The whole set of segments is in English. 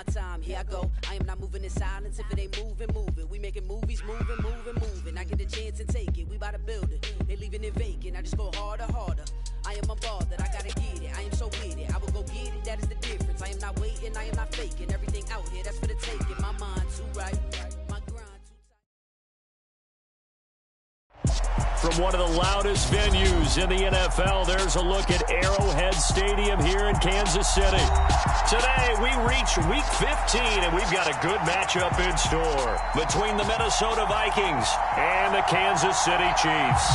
my time, here I go. I am not moving in silence. If it ain't moving, moving. We making movies, moving. I get the chance and take it. We bout to build it. They leaving it vacant. I just go harder. I am unbothered. I gotta get it. I am so with it. I will go get it. That is the difference. I am not waiting. I am not faking. Everything out here, that's for the taking. My mind too right. My grind too tight. From one of the loudest venues in the NFL, there's a look at Arrowhead Stadium here in Kansas City. Today, we reach Week 15, and we've got a good matchup in store between the Minnesota Vikings and the Kansas City Chiefs.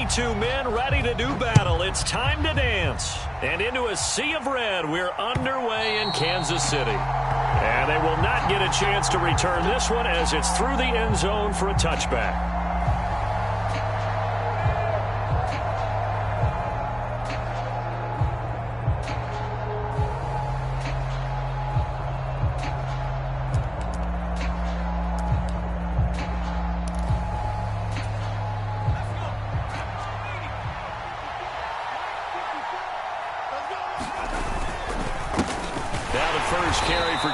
Two men ready to do battle. It's time to dance. And into a sea of red, we're underway in Kansas City. And they will not get a chance to return this one as it's through the end zone for a touchback.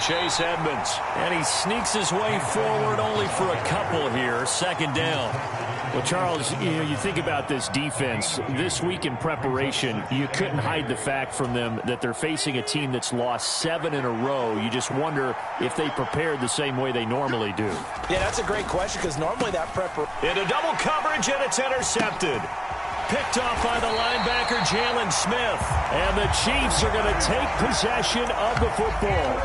Chase Edmonds, and he sneaks his way forward only for a couple here. Second down. Well, Charles, you think about this defense. This week in preparation, you couldn't hide the fact from them that they're facing a team that's lost 7 in a row. You just wonder if they prepared the same way they normally do. Yeah, that's a great question because normally that into double coverage, and it's intercepted. Picked off by the linebacker, Jalen Smith. And the Chiefs are going to take possession of the football.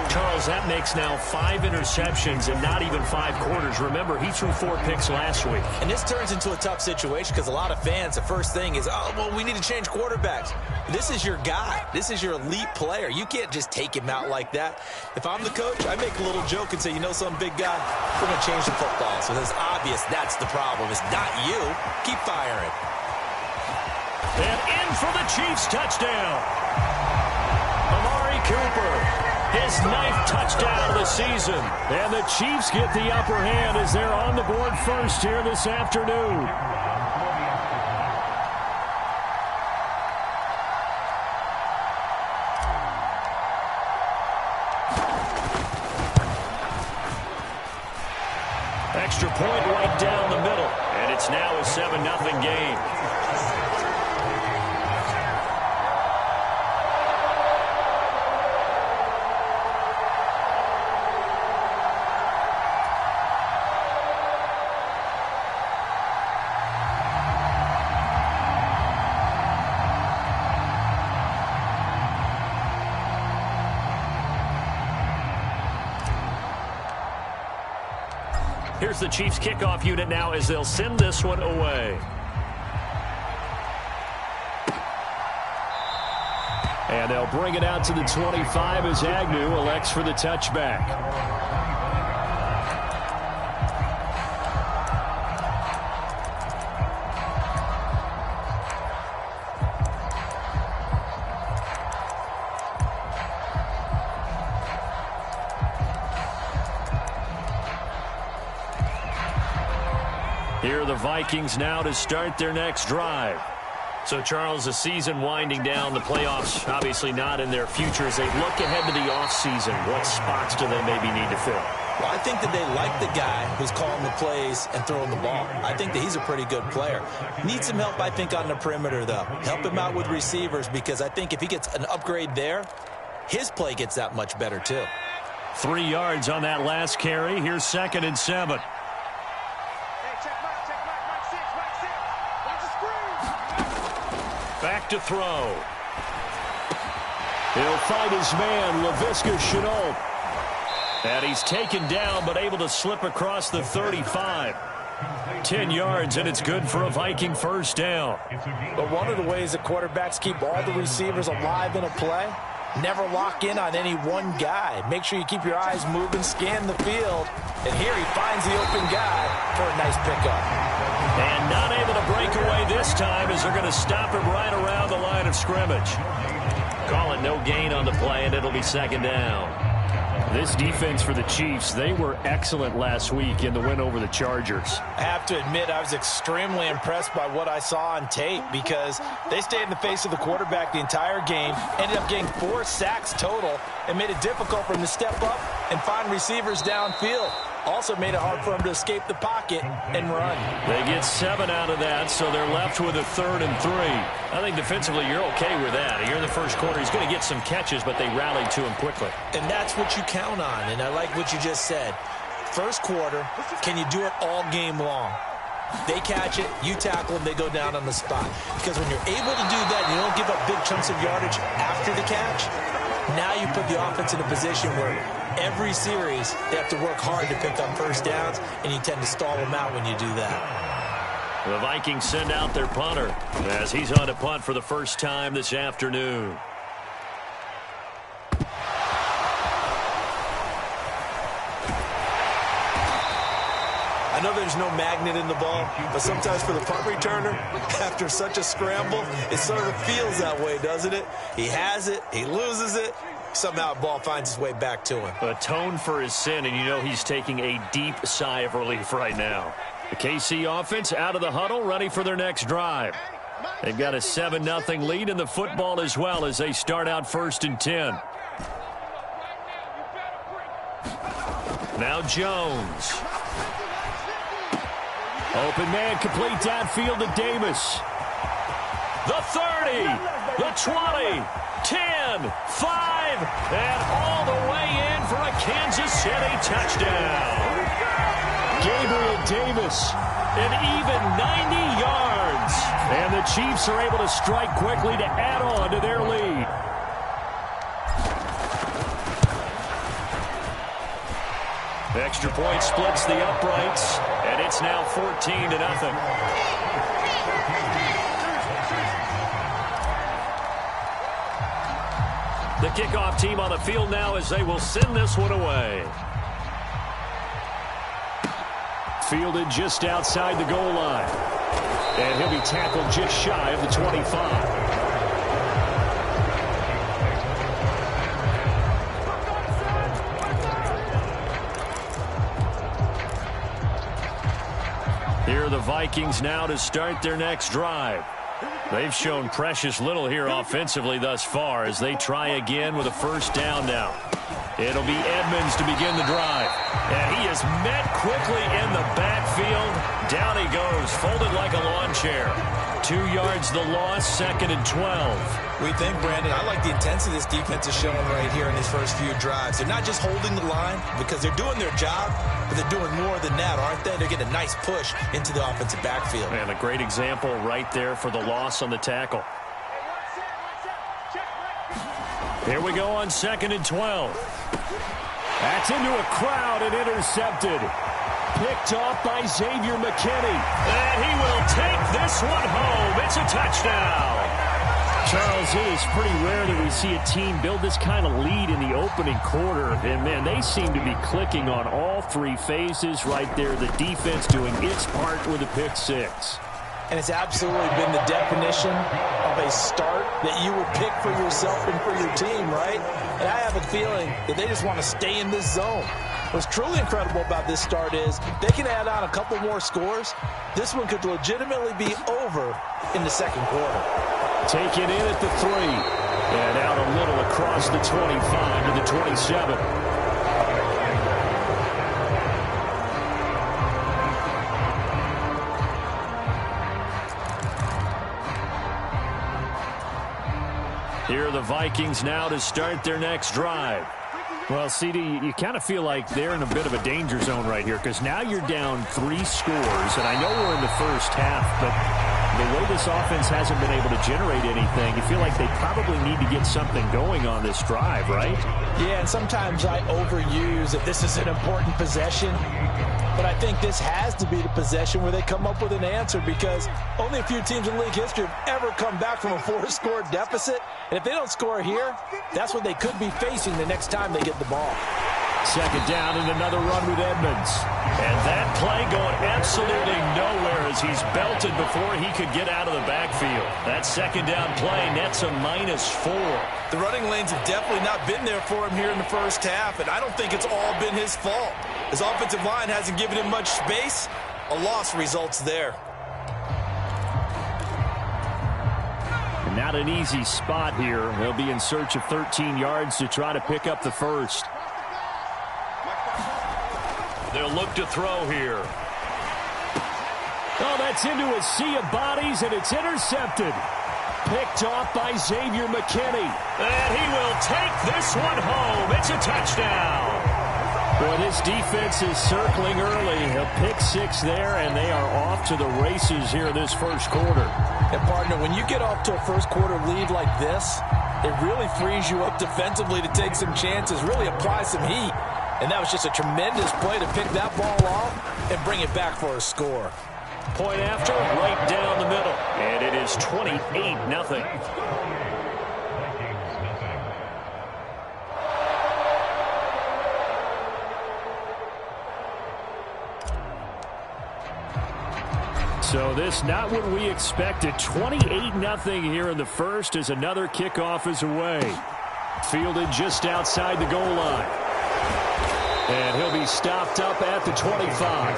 Charles, that makes now 5 interceptions and not even 5 quarters. Remember, he threw 4 picks last week. And this turns into a tough situation because a lot of fans, the first thing is, oh, well, we need to change quarterbacks. This is your guy. This is your elite player. You can't just take him out like that. If I'm the coach, I make a little joke and say, you know something, big guy? We're going to change the football. So it's obvious that's the problem. It's not you. Keep firing. And in for the Chiefs touchdown. Amari Cooper. His 9th touchdown of the season. And the Chiefs get the upper hand as they're on the board first here this afternoon. Extra point right down the middle. And it's now a 7-0 game. Here's the Chiefs kickoff unit now as they'll send this one away. And they'll bring it out to the 25 as Agnew elects for the touchback. Here are the Vikings now to start their next drive. So, Charles, the season winding down, the playoffs obviously not in their future. As they look ahead to the offseason, what spots do they maybe need to fill? Well, I think that they like the guy who's calling the plays and throwing the ball. I think that he's a pretty good player. Needs some help, I think, on the perimeter, though. Help him out with receivers because I think if he gets an upgrade there, his play gets that much better, too. 3 yards on that last carry. Here's 2nd and 7. Back to throw. He'll find his man, Laviska Shenault. And he's taken down, but able to slip across the 35. 10 yards, and it's good for a Viking first down. But one of the ways that quarterbacks keep all the receivers alive in a play, never lock in on any one guy. Make sure you keep your eyes moving, scan the field. And here he finds the open guy for a nice pickup. And not able to break away this time as they're going to stop him right around the line of scrimmage. Call it no gain on the play, and it'll be second down. This defense for the Chiefs, they were excellent last week in the win over the Chargers. I have to admit, I was extremely impressed by what I saw on tape because they stayed in the face of the quarterback the entire game, ended up getting 4 sacks total, and made it difficult for him to step up and find receivers downfield. Also made it hard for him to escape the pocket and run. They get 7 out of that, so they're left with a 3rd and 3. I think defensively you're okay with that. Here in the first quarter, he's going to get some catches, but they rallied to him quickly. And that's what you count on, and I like what you just said. First quarter, can you do it all game long? They catch it, you tackle them, they go down on the spot. Because when you're able to do that, you don't give up big chunks of yardage after the catch, now you put the offense in a position where every series they have to work hard to pick up first downs, and you tend to stall them out when you do that. The Vikings send out their punter as he's on to punt for the first time this afternoon. I know there's no magnet in the ball, but sometimes for the punt returner, after such a scramble, it sort of feels that way, doesn't it? He has it, he loses it, somehow the ball finds its way back to him. Atoned for his sin, and you know he's taking a deep sigh of relief right now. The KC offense out of the huddle, ready for their next drive. They've got a 7-0 lead in the football as well as they start out 1st and 10. Now Jones. Open man, complete downfield to Davis. The 30, the 20, 10, 5, and all the way in for a Kansas City touchdown. Gabriel Davis, an even 90 yards. And the Chiefs are able to strike quickly to add on to their lead. Extra point splits the uprights, and it's now 14-0. The kickoff team on the field now as they will send this one away. Fielded just outside the goal line. And he'll be tackled just shy of the 25. Here are the Vikings now to start their next drive. They've shown precious little here offensively thus far as they try again with a first down now. It'll be Edmonds to begin the drive. And he is met quickly in the backfield. Down he goes, folded like a lawn chair. 2 yards the loss, 2nd and 12. We think, Brandon, I like the intensity this defense is showing right here in these first few drives. They're not just holding the line because they're doing their job, but they're doing more than that, aren't they? They're getting a nice push into the offensive backfield. And a great example right there for the loss on the tackle. Here we go on 2nd and 12. That's into a crowd and intercepted. Picked off by Xavier McKinney. And he will take this one home. It's a touchdown. Charles, it is pretty rare that we see a team build this kind of lead in the opening quarter. And, man, they seem to be clicking on all 3 phases right there. The defense doing its part with a pick 6. And it's absolutely been the definition of a start that you would pick for yourself and for your team, right? And I have a feeling that they just want to stay in this zone. What's truly incredible about this start is they can add on a couple more scores. This one could legitimately be over in the second quarter. Taken in at the 3. And out a little across the 25 to the 27. Here are the Vikings now to start their next drive. Well, CD, you kind of feel like they're in a bit of a danger zone right here because now you're down 3 scores, and I know we're in the first half, but the way this offense hasn't been able to generate anything, you feel like they probably need to get something going on this drive, right? Yeah, and sometimes I overuse that this is an important possession, but I think this has to be the possession where they come up with an answer because only a few teams in league history have ever come back from a 4-score deficit. And if they don't score here, that's what they could be facing the next time they get the ball. Second down and another run with Edmonds. And that play going absolutely nowhere as he's belted before he could get out of the backfield. That second down play nets a -4. The running lanes have definitely not been there for him here in the first half, and I don't think it's all been his fault. His offensive line hasn't given him much space. A loss results there. And not an easy spot here. They'll be in search of 13 yards to try to pick up the first. They'll look to throw here. Oh, that's into a sea of bodies, and it's intercepted. Picked off by Xavier McKinney. And he will take this one home. It's a touchdown. Boy, this defense is circling early. A pick six there, and they are off to the races here this first quarter. And, partner, when you get off to a first quarter lead like this, it really frees you up defensively to take some chances, really apply some heat. And that was just a tremendous play to pick that ball off and bring it back for a score. Point after, right down the middle. And it is 28-0. So this not what we expected. 28-0 here in the first as another kickoff is away. Fielded just outside the goal line. And he'll be stopped up at the 25.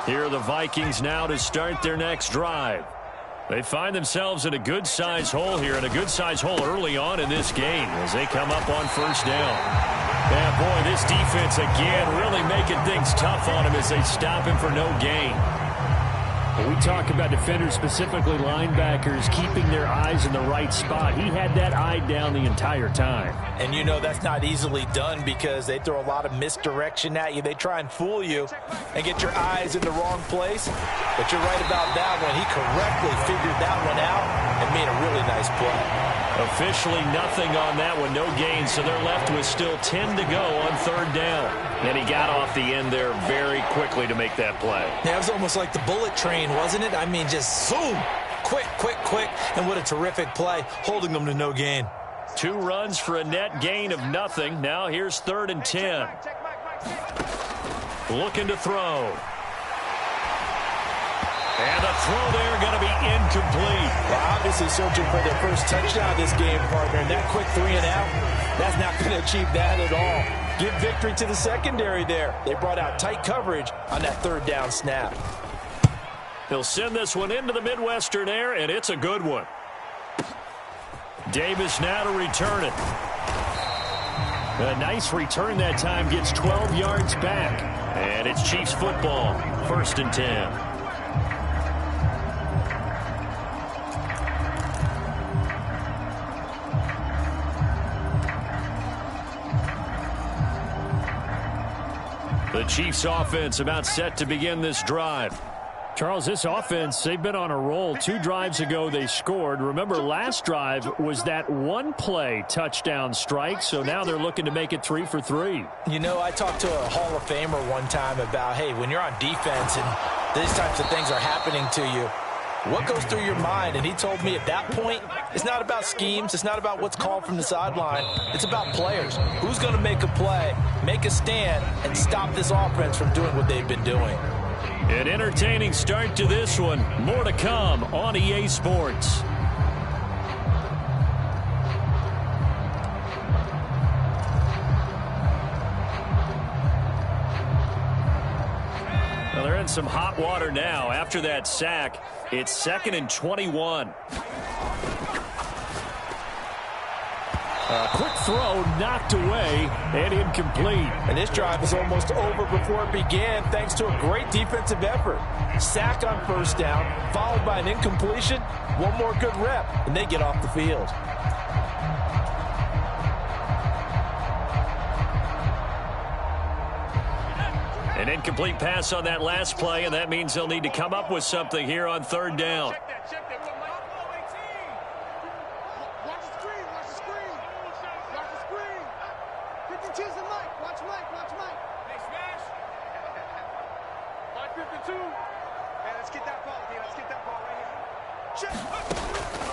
Here are the Vikings now to start their next drive. They find themselves in a good-sized hole here, and a good-sized hole early on in this game as they come up on first down. Yeah, boy, this defense again really making things tough on him as they stop him for no gain. When we talk about defenders, specifically linebackers, keeping their eyes in the right spot, he had that eye down the entire time. And you know that's not easily done because they throw a lot of misdirection at you. They try and fool you and get your eyes in the wrong place. But you're right about that one. He correctly figured that one out and made a really nice play. Officially nothing on that one, no gain, so they're left with still 10 to go on third down. And he got off the end there very quickly to make that play. Yeah, it was almost like the bullet train, wasn't it? I mean, just zoom, quick, and what a terrific play, holding them to no gain. 2 runs for a net gain of nothing. Now here's 3rd and 10. Looking to throw. And the throw there going to be incomplete. Well, obviously searching for their first touchdown this game, partner. And that quick 3 and out, that's not going to achieve that at all. Give victory to the secondary there. They brought out tight coverage on that 3rd down snap. He'll send this one into the Midwestern air, and it's a good one. Davis now to return it. A nice return that time, gets 12 yards back. And it's Chiefs football, 1st and 10. The Chiefs offense about set to begin this drive. Charles, this offense, they've been on a roll. 2 drives ago they scored. Remember, last drive was that one-play touchdown strike, so now they're looking to make it 3 for 3. You know, I talked to a Hall of Famer one time about, hey, when you're on defense and these types of things are happening to you, what goes through your mind? And he told me at that point, it's not about schemes. It's not about what's called from the sideline. It's about players. Who's going to make a play, make a stand, and stop this offense from doing what they've been doing? An entertaining start to this one. More to come on EA Sports. Well, they're in some hot water now. After that sack, it's 2nd and 21. A quick throw knocked away and incomplete. And this drive is almost over before it began thanks to a great defensive effort. Sack on 1st down, followed by an incompletion. One more good rep, and they get off the field. An incomplete pass on that last play, and that means they'll need to come up with something here on 3rd down.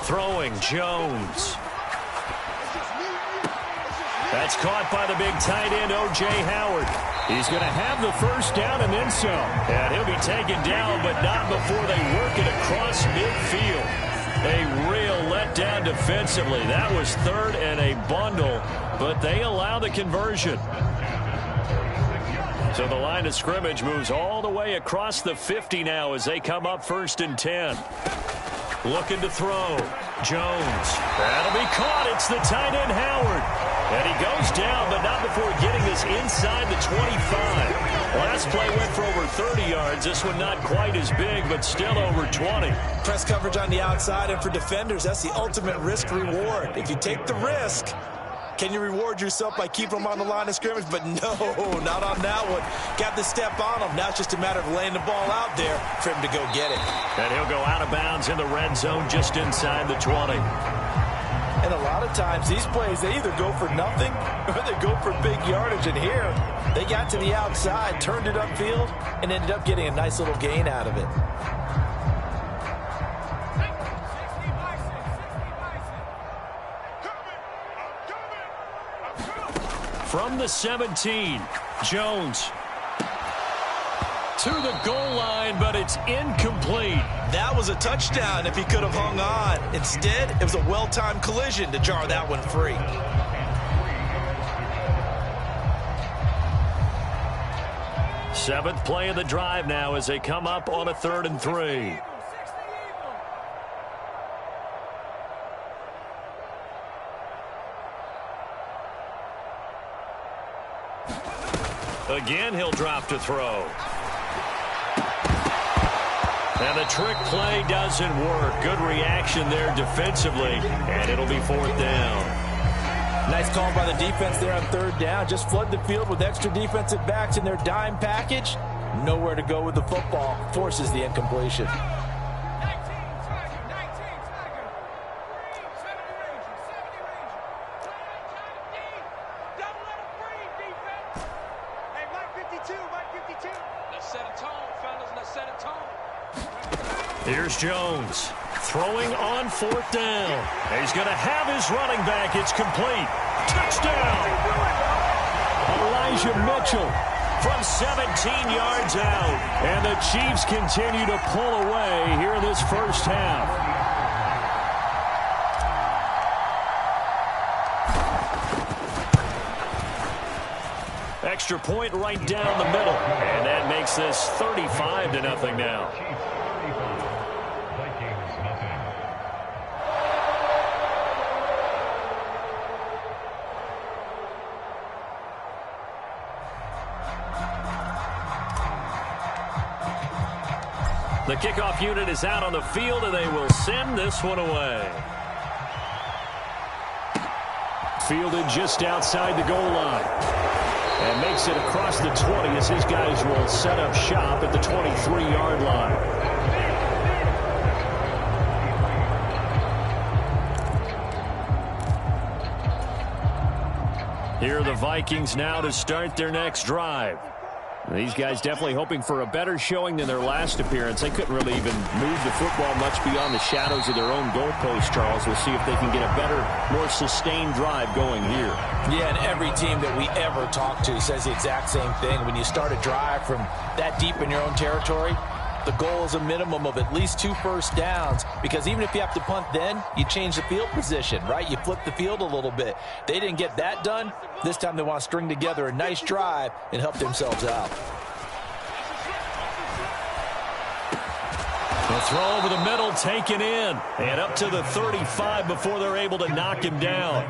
Throwing, Jones. That's caught by the big tight end, O.J. Howard. He's going to have the first down and then some. And he'll be taken down, but not before they work it across midfield. A real letdown defensively. That was third and a bundle, but they allow the conversion. So the line of scrimmage moves all the way across the 50 now as they come up 1st and 10. Looking to throw. Jones. That'll be caught. It's the tight end, Howard. And he goes down, but not before getting this inside the 25. Last play went for over 30 yards. This one not quite as big, but still over 20. Press coverage on the outside, and for defenders, that's the ultimate risk-reward. If you take the risk, can you reward yourself by keeping them on the line of scrimmage? But no, not on that one. Got the step on them. Now it's just a matter of laying the ball out there for him to go get it. And he'll go out of bounds in the red zone just inside the 20. And a lot of times these plays, they either go for nothing or they go for big yardage. And here, they got to the outside, turned it upfield, and ended up getting a nice little gain out of it. From the 17, Jones to the goal line, but it's incomplete. That was a touchdown if he could have hung on. Instead, it was a well-timed collision to jar that one free. Seventh play of the drive now as they come up on a 3rd and 3. Again, he'll drop to throw. And the trick play doesn't work. Good reaction there defensively, and it'll be 4th down. Nice call by the defense there on 3rd down. Just flood the field with extra defensive backs in their dime package. Nowhere to go with the football. Forces the incompletion. Here's Jones throwing on 4th down. He's going to have his running back. It's complete. Touchdown. Elijah Mitchell from 17 yards out. And the Chiefs continue to pull away here in this first half. Extra point right down the middle. And that makes this 35-0 now. The kickoff unit is out on the field, and they will send this one away. Fielded just outside the goal line. And makes it across the 20 as his guys will set up shop at the 23-yard line. Here are the Vikings now to start their next drive. These guys definitely hoping for a better showing than their last appearance. They couldn't really even move the football much beyond the shadows of their own goalpost, Charles. We'll see if they can get a better, more sustained drive going here. Yeah, and every team that we ever talk to says the exact same thing. When you start a drive from that deep in your own territory, the goal is a minimum of at least 2 first downs, because even if you have to punt then, you change the field position, right? You flip the field a little bit. They didn't get that done. This time they want to string together a nice drive and help themselves out. The throw over the middle taken in, and up to the 35 before they're able to knock him down.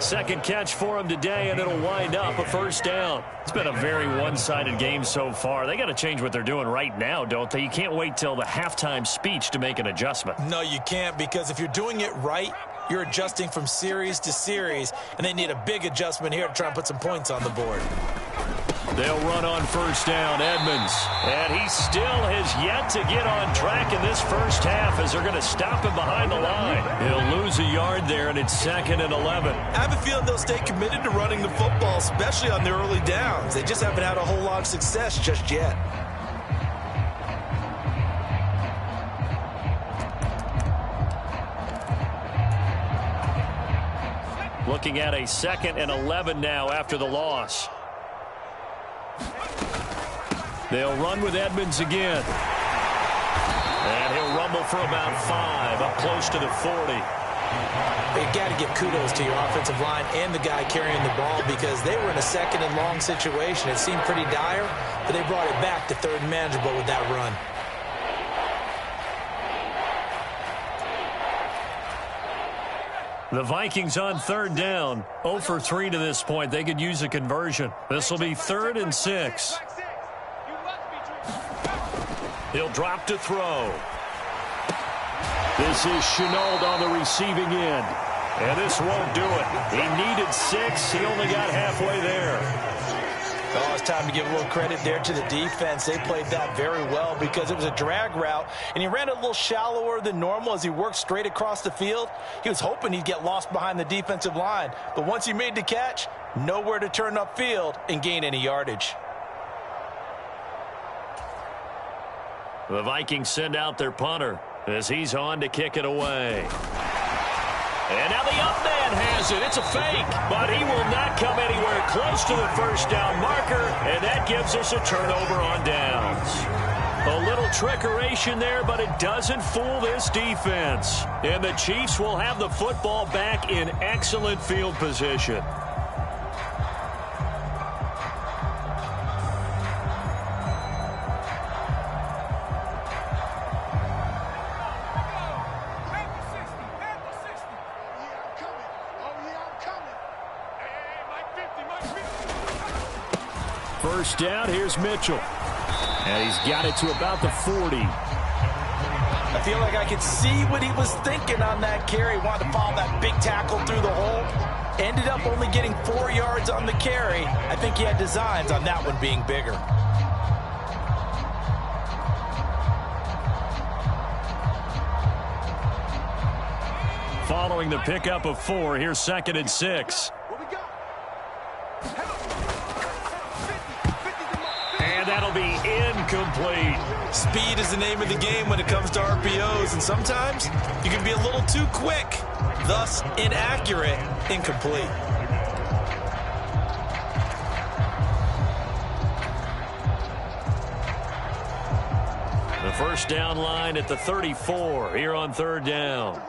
Second catch for him today, and it'll wind up a first down. It's been a very one-sided game so far. They got to change what they're doing right now, don't they? You can't wait till the halftime speech to make an adjustment. No, you can't, because if you're doing it right, you're adjusting from series to series, and they need a big adjustment here to try and put some points on the board. They'll run on first down, Edmonds. And he still has yet to get on track in this first half as they're going to stop him behind the line. He'll lose a yard there, and it's 2nd and 11. I have a feeling they'll stay committed to running the football, especially on their early downs. They just haven't had a whole lot of success just yet. Looking at a 2nd and 11 now after the loss. They'll run with Edmonds again. And he'll rumble for about 5, up close to the 40. You got to give kudos to your offensive line and the guy carrying the ball, because they were in a 2nd and long situation. It seemed pretty dire, but they brought it back to 3rd and manageable with that run. The Vikings on 3rd down. 0 for 3 to this point. They could use a conversion. This will be 3rd and 6. He'll drop to throw. This is Chenault on the receiving end. And this won't do it. He needed 6. He only got halfway there. Oh, it's time to give a little credit there to the defense. They played that very well because it was a drag route, and he ran it a little shallower than normal as he worked straight across the field. He was hoping he'd get lost behind the defensive line, but once he made the catch, nowhere to turn upfield and gain any yardage. The Vikings send out their punter as he's on to kick it away. And now the up man has it. It's a fake, but he will not come anywhere close to the 1st down marker, and that gives us a turnover on downs. A little trickeration there, but it doesn't fool this defense. And the Chiefs will have the football back in excellent field position. First down, here's Mitchell. And he's got it to about the 40. I feel like I could see what he was thinking on that carry. Wanted to follow that big tackle through the hole. Ended up only getting 4 yards on the carry. I think he had designs on that one being bigger. Following the pickup of 4, here's 2nd and 6. And that'll be incomplete. Speed is the name of the game when it comes to RPOs, and sometimes you can be a little too quick, thus inaccurate, incomplete. The 1st down line at the 34 here on 3rd down.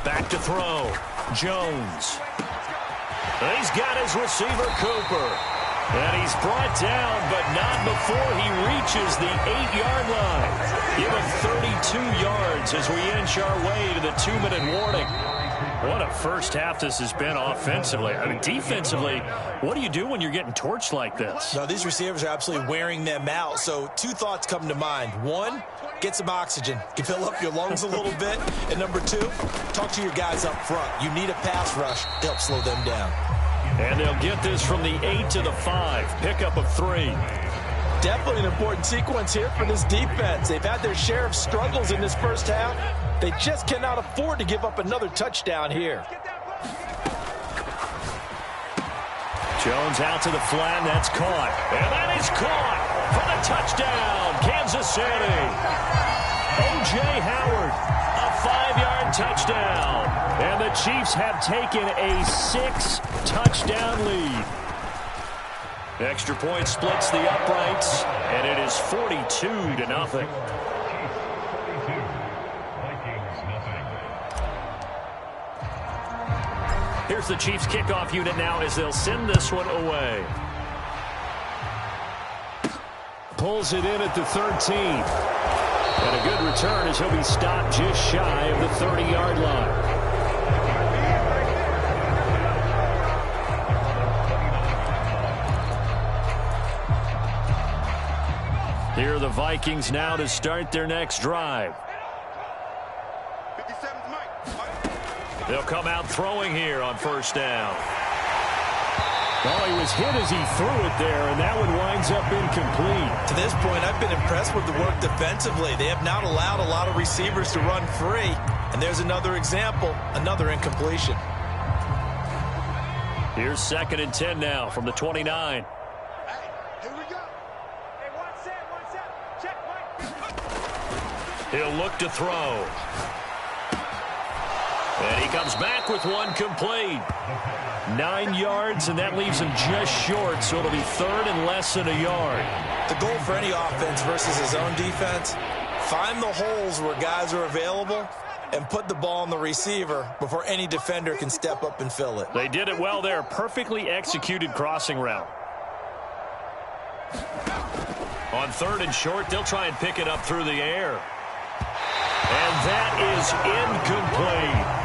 Back to throw. Jones. He's got his receiver, Cooper. And he's brought down, but not before he reaches the 8-yard line. Give him 32 yards as we inch our way to the 2-minute warning. What a first half this has been offensively. I mean, defensively, what do you do when you're getting torched like this? No, these receivers are absolutely wearing them out. So 2 thoughts come to mind. 1, get some oxygen. You can fill up your lungs a little bit. And number 2, talk to your guys up front. You need a pass rush to help slow them down. And they'll get this from the 8 to the 5. Pickup of 3. Definitely an important sequence here for this defense. They've had their share of struggles in this first half. They just cannot afford to give up another touchdown here. Jones out to the flat, and that's caught. And that is caught for the touchdown, Kansas City. O.J. Howard, a 5-yard touchdown. And the Chiefs have taken a 6-touchdown lead. Extra point splits the uprights, and it is 42-0. Here's the Chiefs kickoff unit now as they'll send this one away. Pulls it in at the 13. And a good return as he'll be stopped just shy of the 30-yard line. Here are the Vikings now to start their next drive. They'll come out throwing here on 1st down. Well, he was hit as he threw it there, and that one winds up incomplete. To this point, I've been impressed with the work defensively. They have not allowed a lot of receivers to run free. And there's another example, another incompletion. Here's 2nd and 10 now from the 29. He'll look to throw. And he comes back with one complete. 9 yards, and that leaves him just short, so it'll be third and less than a yard. The goal for any offense versus his own defense, find the holes where guys are available and put the ball on the receiver before any defender can step up and fill it. They did it well there. Perfectly executed crossing route. On third and short, they'll try and pick it up through the air. And that is incomplete.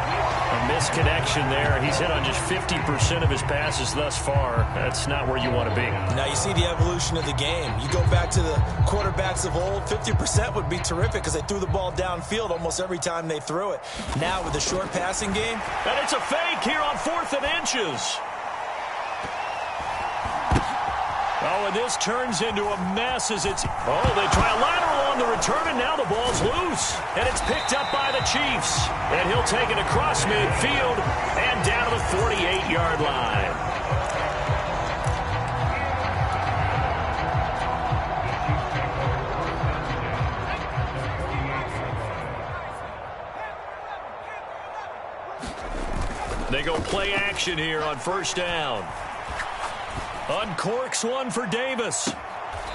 A misconnection there. He's hit on just 50% of his passes thus far. That's not where you want to be. Now you see the evolution of the game. You go back to the quarterbacks of old, 50% would be terrific because they threw the ball downfield almost every time they threw it. Now with the short passing game. And it's a fake here on 4th and inches. Oh, and this turns into a mess as it's... Oh, they try a lateral on the return, and now the ball's loose. And it's picked up by the Chiefs. And he'll take it across midfield and down to the 48-yard line. They go play action here on first down. Uncorks one for Davis.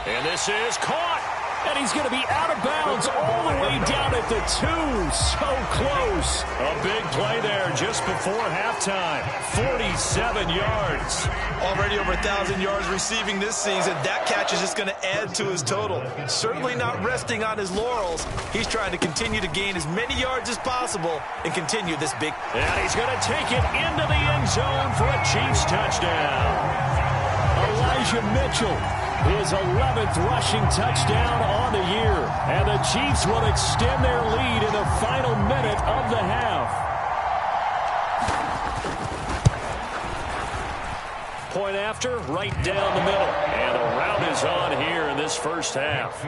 And this is caught. And he's going to be out of bounds all the way down at the 2. So close. A big play there just before halftime. 47 yards. Already over 1,000 yards receiving this season. That catch is just going to add to his total. Certainly not resting on his laurels. He's trying to continue to gain as many yards as possible and continue this big. And he's going to take it into the end zone for a Chiefs touchdown. Elijah Mitchell, his 11th rushing touchdown on the year. And the Chiefs will extend their lead in the final minute of the half. Point after, right down the middle. And a rout is on here in this first half.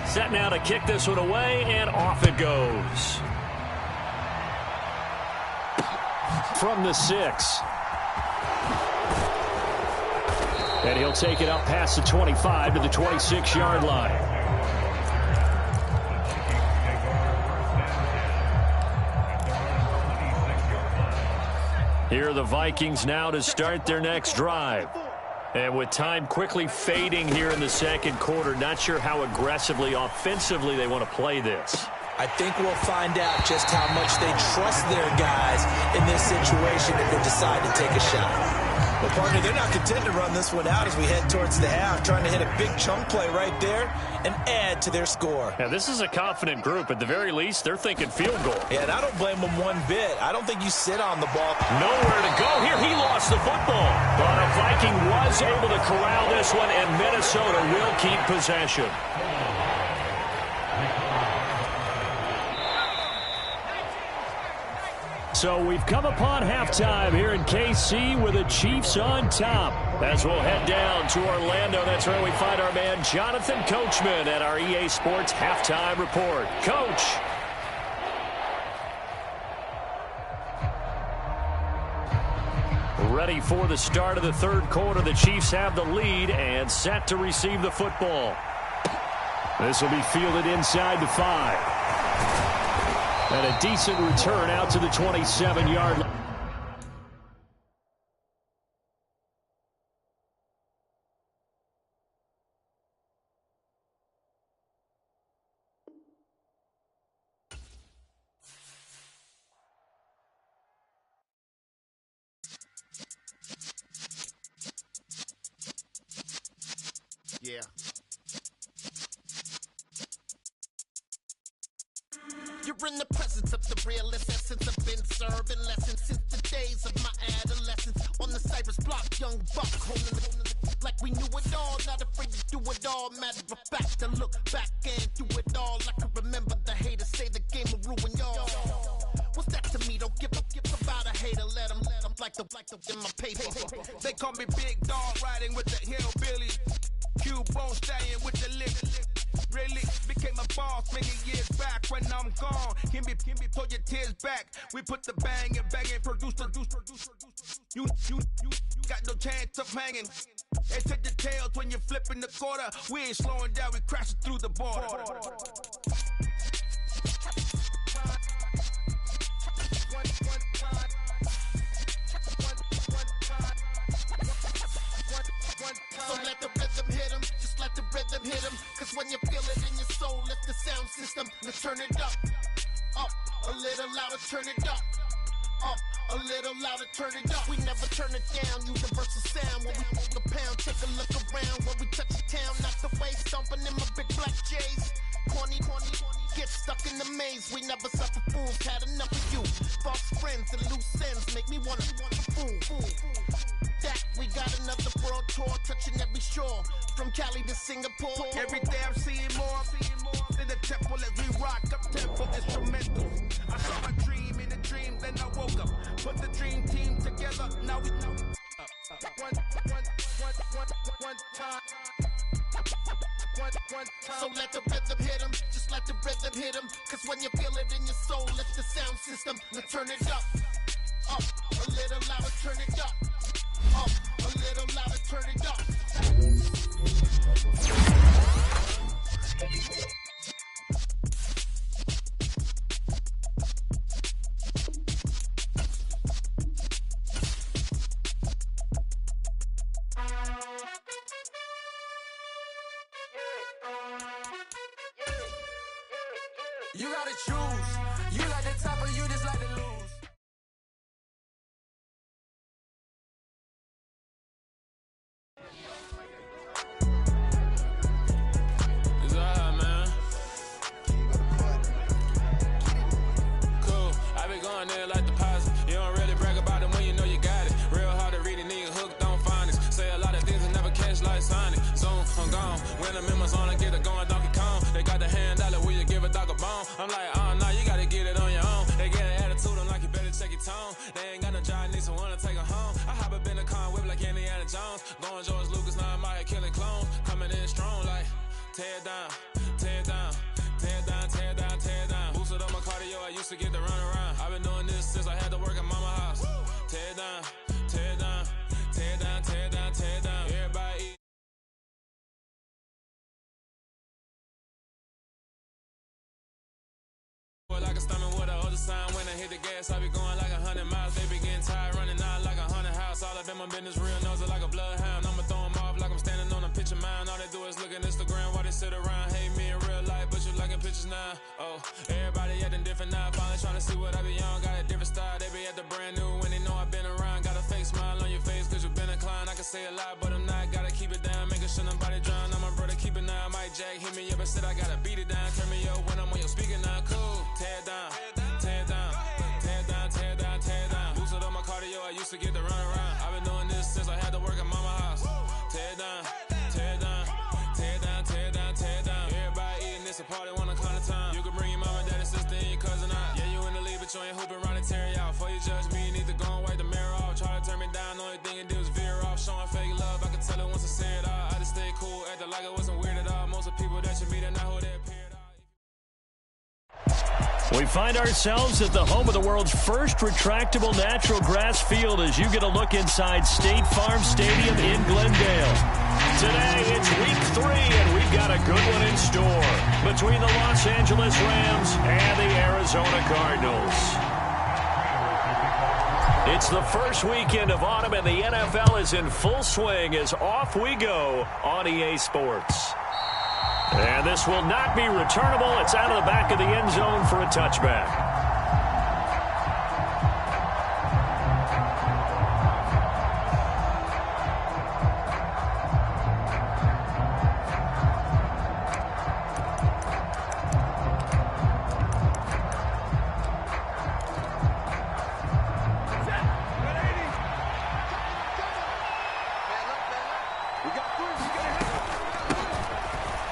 Set now to kick this one away, and off it goes. From the 6. And he'll take it up past the 25 to the 26-yard line. Here are the Vikings now to start their next drive. And with time quickly fading here in the second quarter, not sure how aggressively, offensively they want to play this. I think we'll find out just how much they trust their guys in this situation if they decide to take a shot. Well, partner, they're not content to run this one out as we head towards the half, trying to hit a big chunk play right there and add to their score. Yeah, this is a confident group. At the very least, they're thinking field goal. Yeah, and I don't blame them one bit. I don't think you sit on the ball. Nowhere to go here. He lost the football. But a Viking was able to corral this one, and Minnesota will keep possession. So we've come upon halftime here in KC with the Chiefs on top. As we'll head down to Orlando, that's where we find our man Jonathan Coachman at our EA Sports Halftime Report. Coach. Ready for the start of the third quarter. The Chiefs have the lead and set to receive the football. This will be fielded inside the 5. And a decent return out to the 27-yard line. Yeah. You're in the presence of the realest essence. I've been serving lessons since the days of my adolescence. On the Cypress block, young buck, holding it like we knew it all. Not afraid to do it all. Matter of fact, to look back and do it all. I can remember the haters say the game will ruin y'all. What's that to me? Don't give about a hater. Let them like the in my paper. They call me Big Dog, riding with the hillbillies. Cube-bone stallion with the lick. Really became a boss many years back. When I'm gone, can be pull your tears back. We put the bang and produce. You got no chance of hanging. Enter details when you're flipping the quarter. We ain't slowing down, we crashing through the border. So let the rhythm hit him, just let the rhythm hit him. Cause when you feel it in your soul, lift the sound system. Now turn it up, a little louder, turn it up. A little louder, turn it up. We never turn it down, universal sound. When we move the pound, take a look around. When we touch the town, knock the way, stomping in my big black J's. Corny, get stuck in the maze. We never suffer fools, had enough of you. False friends and loose ends make me wanna fool. That we got another world tour, touching every shore. From Cali to Singapore. Every day I'm seeing more in the temple as we rock up tempo instrumentals. I saw my dream in a dream, then I woke up. Put the dream team together, now we one time. So let the rhythm hit him, just let the rhythm hit him. Cause when you feel it in your soul, lift the sound system. Now turn it up, a little louder, turn it up. A little louder, turn it up. You gotta choose. You like the top or you just like to lose. It's alright, man. Cool. I be going there like deposit. You don't really brag about it when you know you got it. Real hard to read it, nigga hooked on phonics. Say a lot of things and never catch like Sonic. Zoom, I'm gone. When I'm in my zone, I get it going Donkey Kong. They got the hand dollar, will you give a dog a bone? I'm like, oh no, you gotta get it on your own. They get an attitude, I'm like, you better check your tone. They ain't got no job, need someone to take her home. I hop up in the car, whip like Indiana Jones. Going George Lucas, now I'm out here killing clones. Coming in strong like, tear down, tear down, tear down, tear down, tear down. Boosted up my cardio, I used to get to run around. I've been doing this since I had to work at mama house. Tear down, tear down, tear down, tear down, tear down. Everybody eat. Like a stomach with a other sign. When I hit the gas, I be going like 100 miles. They be getting tired, running out like 100 house. All up in my business, real nosy like a bloodhound. I'ma throw them off like I'm standing on a picture mound. All they do is look at Instagram while they sit around. Hate me in real life, but you liking pictures now. Oh, everybody acting different now. Finally trying to see what I be on. Got a different style, they be at the brand new when they know I've been around. Got a fake smile on your face cause you been inclined. I can say a lot, but I'm not. Gotta keep it down, making sure nobody drown. I'm my brother, keep it now. Mike Jack hit me up and said I gotta beat it down. Turn me up when I'm on your speaker now. Cool, tear down. Tear down, tear down, tear down, tear down. Boosted up my cardio, I used to get to run around. I've been doing this since I had to work at mama house. Tear down, tear down, tear down, tear down, tear down. Everybody eating this a party, one o'clock of time. You can bring your mama, daddy, sister, and your cousin out. Yeah, you in the league, but you ain't hooping around and tear you out. Before you judge me, you need to go and wipe the mirror off. Try to turn me down, only thing you do is veer off. Showing fake love, I can tell it once I say it all. I just stay cool, acting like it wasn't weird at all. Most of the people that you meet are not who they appear. We find ourselves at the home of the world's first retractable natural grass field as you get a look inside State Farm Stadium in Glendale. Today, it's week 3, and we've got a good one in store between the Los Angeles Rams and the Arizona Cardinals. It's the first weekend of autumn, and the NFL is in full swing as off we go on EA Sports. And this will not be returnable. It's out of the back of the end zone for a touchback.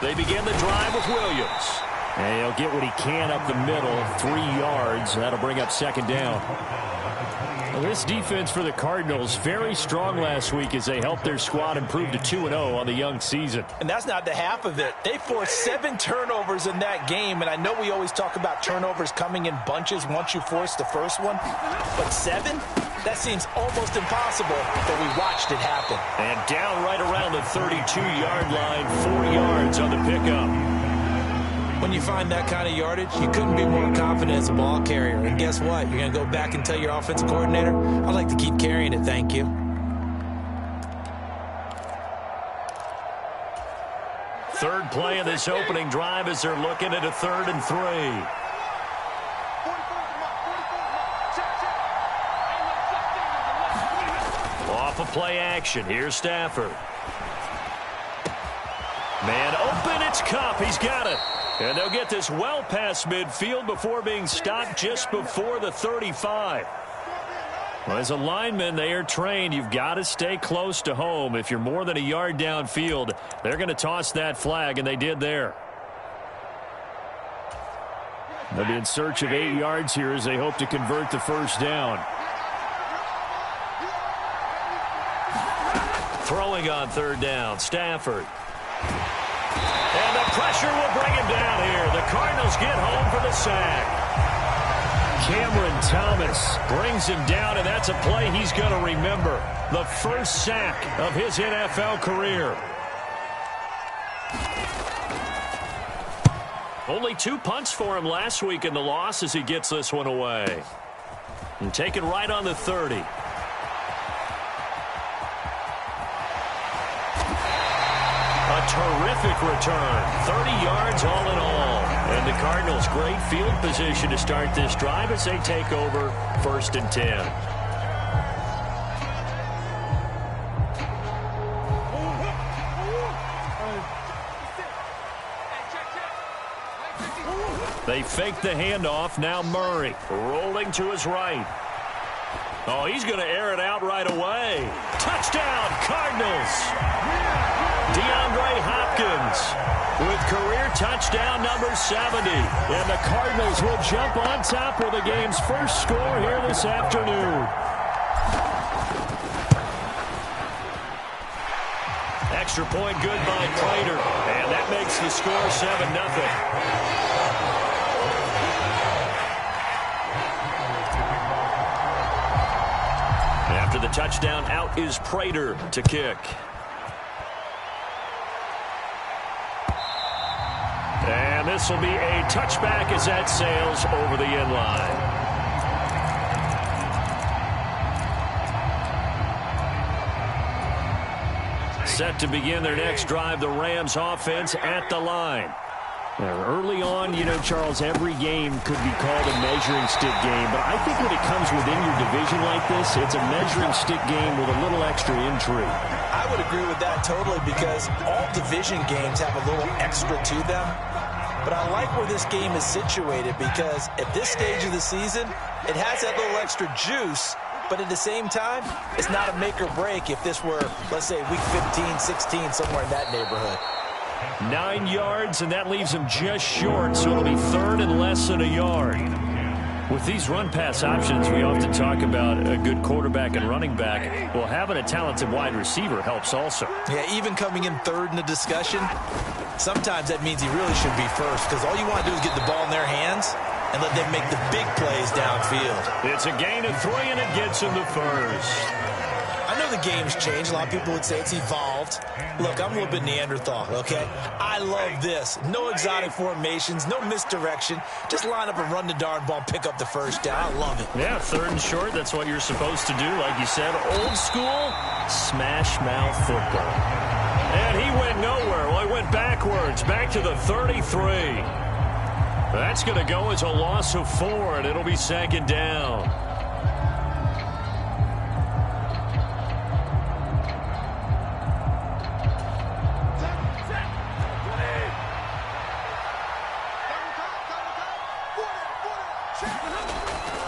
They begin the drive with Williams. And he'll get what he can up the middle, 3 yards. That'll bring up second down. Well, this defense for the Cardinals, very strong last week as they helped their squad improve to 2-0 on the young season. And that's not the half of it. They forced 7 turnovers in that game, and I know we always talk about turnovers coming in bunches once you force the first one, but 7? That seems almost impossible, but we watched it happen. And down right around the 32-yard line, 4 yards on the pickup. When you find that kind of yardage, you couldn't be more confident as a ball carrier. And guess what? You're going to go back and tell your offensive coordinator, I'd like to keep carrying it, thank you. Third play of this opening drive as they're looking at a 3rd and 3. Off of play action. Here's Stafford. Man open. It's Kupp. He's got it. And they'll get this well past midfield before being stopped just before the 35. Well, as a lineman, they are trained. You've got to stay close to home. If you're more than a yard downfield, they're going to toss that flag, and they did there. They'll be in search of 8 yards here as they hope to convert the first down. Throwing on 3rd down, Stafford. And the pressure will bring him down here. The Cardinals get home for the sack. Cameron Thomas brings him down, and that's a play he's going to remember. The first sack of his NFL career. Only 2 punts for him last week in the loss as he gets this one away. And taken right on the 30. A terrific return. 30 yards all in all. And the Cardinals, great field position to start this drive as they take over 1st and 10. They fake the handoff. Now Murray rolling to his right. Oh, he's going to air it out right away. Touchdown, Cardinals. DeAndre Hopkins with career touchdown number 70. And the Cardinals will jump on top with the game's first score here this afternoon. Extra point good by Prater. And that makes the score 7-0. After the touchdown, out is Prater to kick. And this will be a touchback as that sails over the end line. Set to begin their next drive, the Rams offense at the line. Now, early on, you know, Charles, every game could be called a measuring stick game, but I think when it comes within your division like this, it's a measuring stick game with a little extra intrigue. I would agree with that totally because all division games have a little extra to them. But I like where this game is situated because at this stage of the season, it has that little extra juice, but at the same time, it's not a make or break if this were, let's say, week 15, 16, somewhere in that neighborhood. 9 yards, and that leaves him just short, so it'll be 3rd and less than a yard. With these run-pass options, we often talk about a good quarterback and running back. Well, having a talented wide receiver helps also. Yeah, even coming in 3rd in the discussion, sometimes that means he really should be first because all you want to do is get the ball in their hands and let them make the big plays downfield. It's a gain of 3, and it gets him to first. I know the game's changed. A lot of people would say it's evolved. Look, I'm a little bit Neanderthal, okay? I love this. No exotic formations, no misdirection. Just line up and run the darn ball, pick up the first down. I love it. Yeah, 3rd and short, that's what you're supposed to do. Like you said, old school, smash mouth football. And he went nowhere. Well, he went backwards, back to the 33. That's going to go as a loss of 4, and it'll be 2nd down.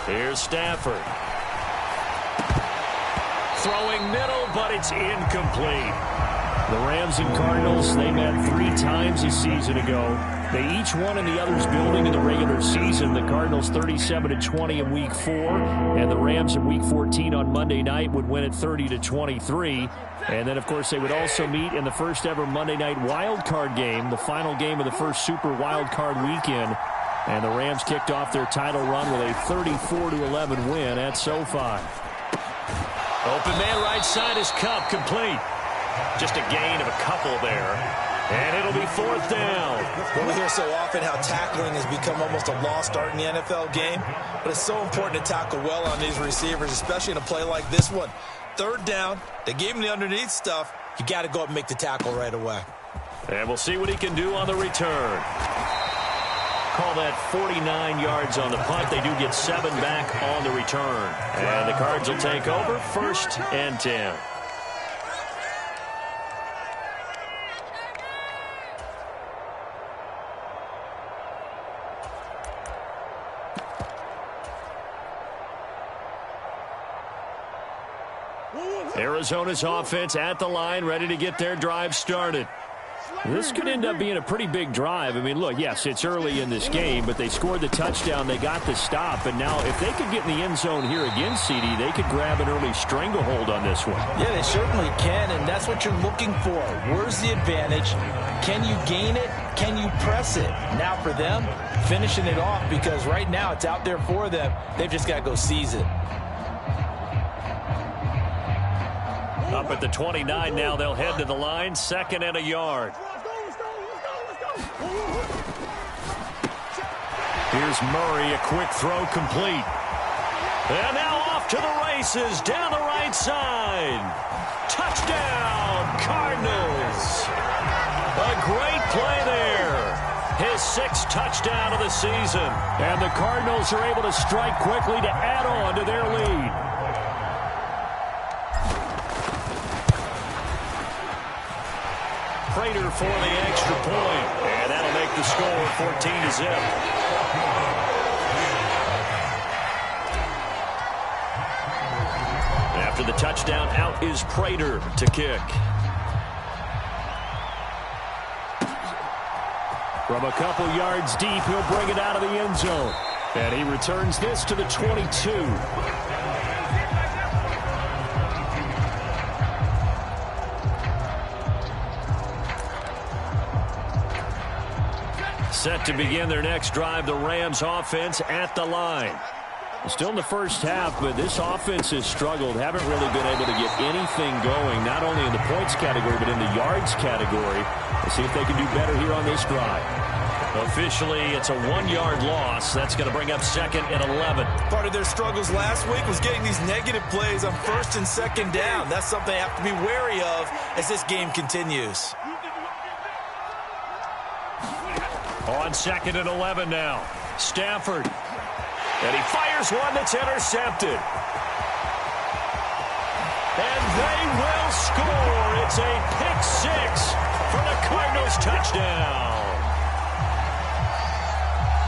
Here's Stafford. Throwing middle, but it's incomplete. The Rams and Cardinals, they met 3 times a season ago. They each won in the other's building in the regular season. The Cardinals 37-20 in Week 4, and the Rams in Week 14 on Monday night would win it 30-23. And then, of course, they would also meet in the first ever Monday night wild card game, the final game of the first Super Wild Card weekend. And the Rams kicked off their title run with a 34-11 win at SoFi. Open man right side is Cup, complete. Just a gain of a couple there. And it'll be 4th down. Well, we hear so often how tackling has become almost a lost art in the NFL game. But it's so important to tackle well on these receivers, especially in a play like this one. 3rd down, they gave him the underneath stuff. You got to go up and make the tackle right away. And we'll see what he can do on the return. Call that 49 yards on the punt. They do get 7 back on the return. And the Cards will take over 1st and 10. Arizona's offense at the line, ready to get their drive started. This could end up being a pretty big drive. I mean, look, yes, it's early in this game, but they scored the touchdown, they got the stop, and now if they could get in the end zone here again, CD, they could grab an early stranglehold on this one. Yeah, they certainly can, and that's what you're looking for. Where's the advantage? Can you gain it? Can you press it? Now for them, finishing it off, because right now it's out there for them. They've just got to go seize it. Up at the 29 now, they'll head to the line, 2nd and a yard. Here's Murray, a quick throw complete. And now off to the races, down the right side. Touchdown, Cardinals. A great play there. His 6th touchdown of the season. And the Cardinals are able to strike quickly to add on to their lead. Prater for the extra point, and that'll make the score 14-0. After the touchdown, out is Prater to kick. From a couple yards deep, he'll bring it out of the end zone. And he returns this to the 22. Set to begin their next drive, the Rams offense at the line. Still in the first half, but this offense has struggled. Haven't really been able to get anything going, not only in the points category, but in the yards category. Let's see if they can do better here on this drive. Officially, it's a 1-yard loss. That's going to bring up 2nd and 11. Part of their struggles last week was getting these negative plays on 1st and 2nd down. That's something they have to be wary of as this game continues. On 2nd and 11 now. Stafford. And he fires one that's intercepted. And they will score. It's a pick 6 for the Cardinals touchdown.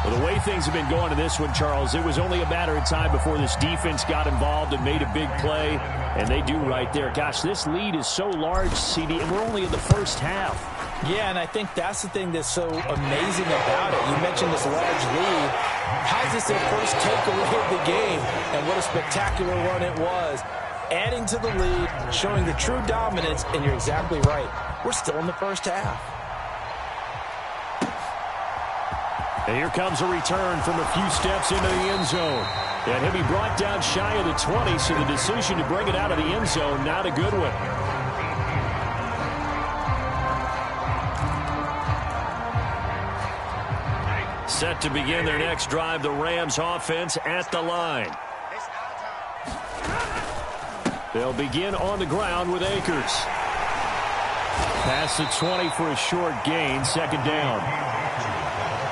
Well, the way things have been going in this one, Charles, it was only a matter of time before this defense got involved and made a big play. And they do right there. Gosh, this lead is so large, CD, and we're only in the first half. Yeah, and I think that's the thing that's so amazing about it. You mentioned this large lead. How's this their first takeaway of the game? And what a spectacular one it was. Adding to the lead, showing the true dominance, and you're exactly right. We're still in the first half. And here comes a return from a few steps into the end zone. And he'll be brought down shy of the 20, so the decision to bring it out of the end zone, not a good one. Set to begin their next drive, the Rams offense at the line. They'll begin on the ground with Akers. Past the 20 for a short gain, 2nd down.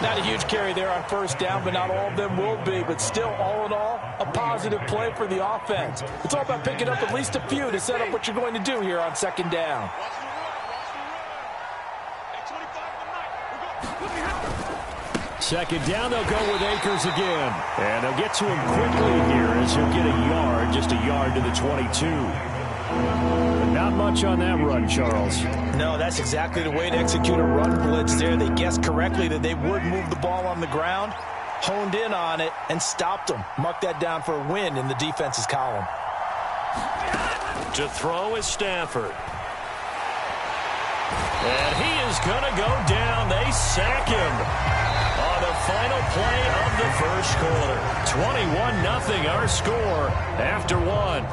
Not a huge carry there on 1st down, but not all of them will be. But still, all in all, a positive play for the offense. It's all about picking up at least a few to set up what you're going to do here on 2nd down. Second down, they'll go with Akers again. And they'll get to him quickly here as he'll get a yard, just a yard to the 22. But not much on that run, Charles. No, that's exactly the way to execute a run blitz there. They guessed correctly that they would move the ball on the ground, honed in on it, and stopped them. Mark that down for a win in the defense's column. To throw is Stafford. And he is going to go down. They sack him on the final play of the first quarter. 21-0 our score after one.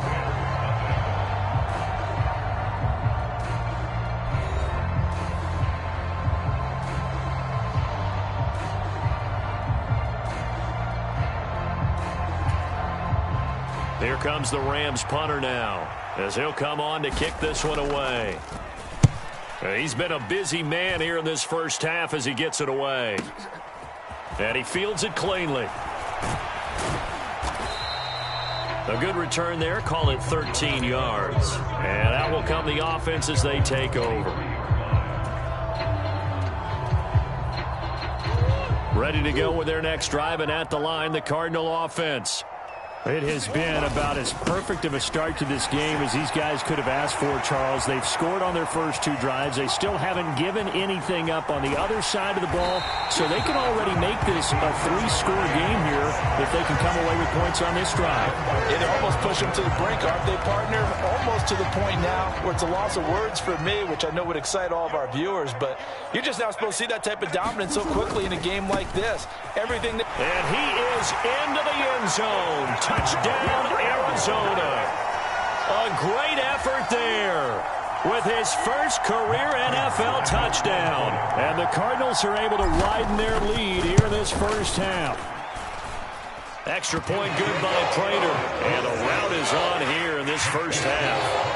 Here comes the Rams punter now, as he'll come on to kick this one away. He's been a busy man here in this first half as he gets it away. And he fields it cleanly. A good return there, call it 13 yards. And out will come the offense as they take over. Ready to go with their next drive, and at the line, the Cardinal offense. It has been about as perfect of a start to this game as these guys could have asked for, Charles. They've scored on their first 2 drives. They still haven't given anything up on the other side of the ball, so they can already make this a 3-score game here if they can come away with points on this drive. It almost pushed them to the brink, aren't they, partner? Almost to the point now where it's a loss of words for me, which I know would excite all of our viewers, but you're just not supposed to see that type of dominance so quickly in a game like this. Everything that... And he is into the end zone. Touchdown, Arizona. A great effort there with his first career NFL touchdown. And the Cardinals are able to widen their lead here in this first half. Extra point good by Prater. And the route is on here in this first half.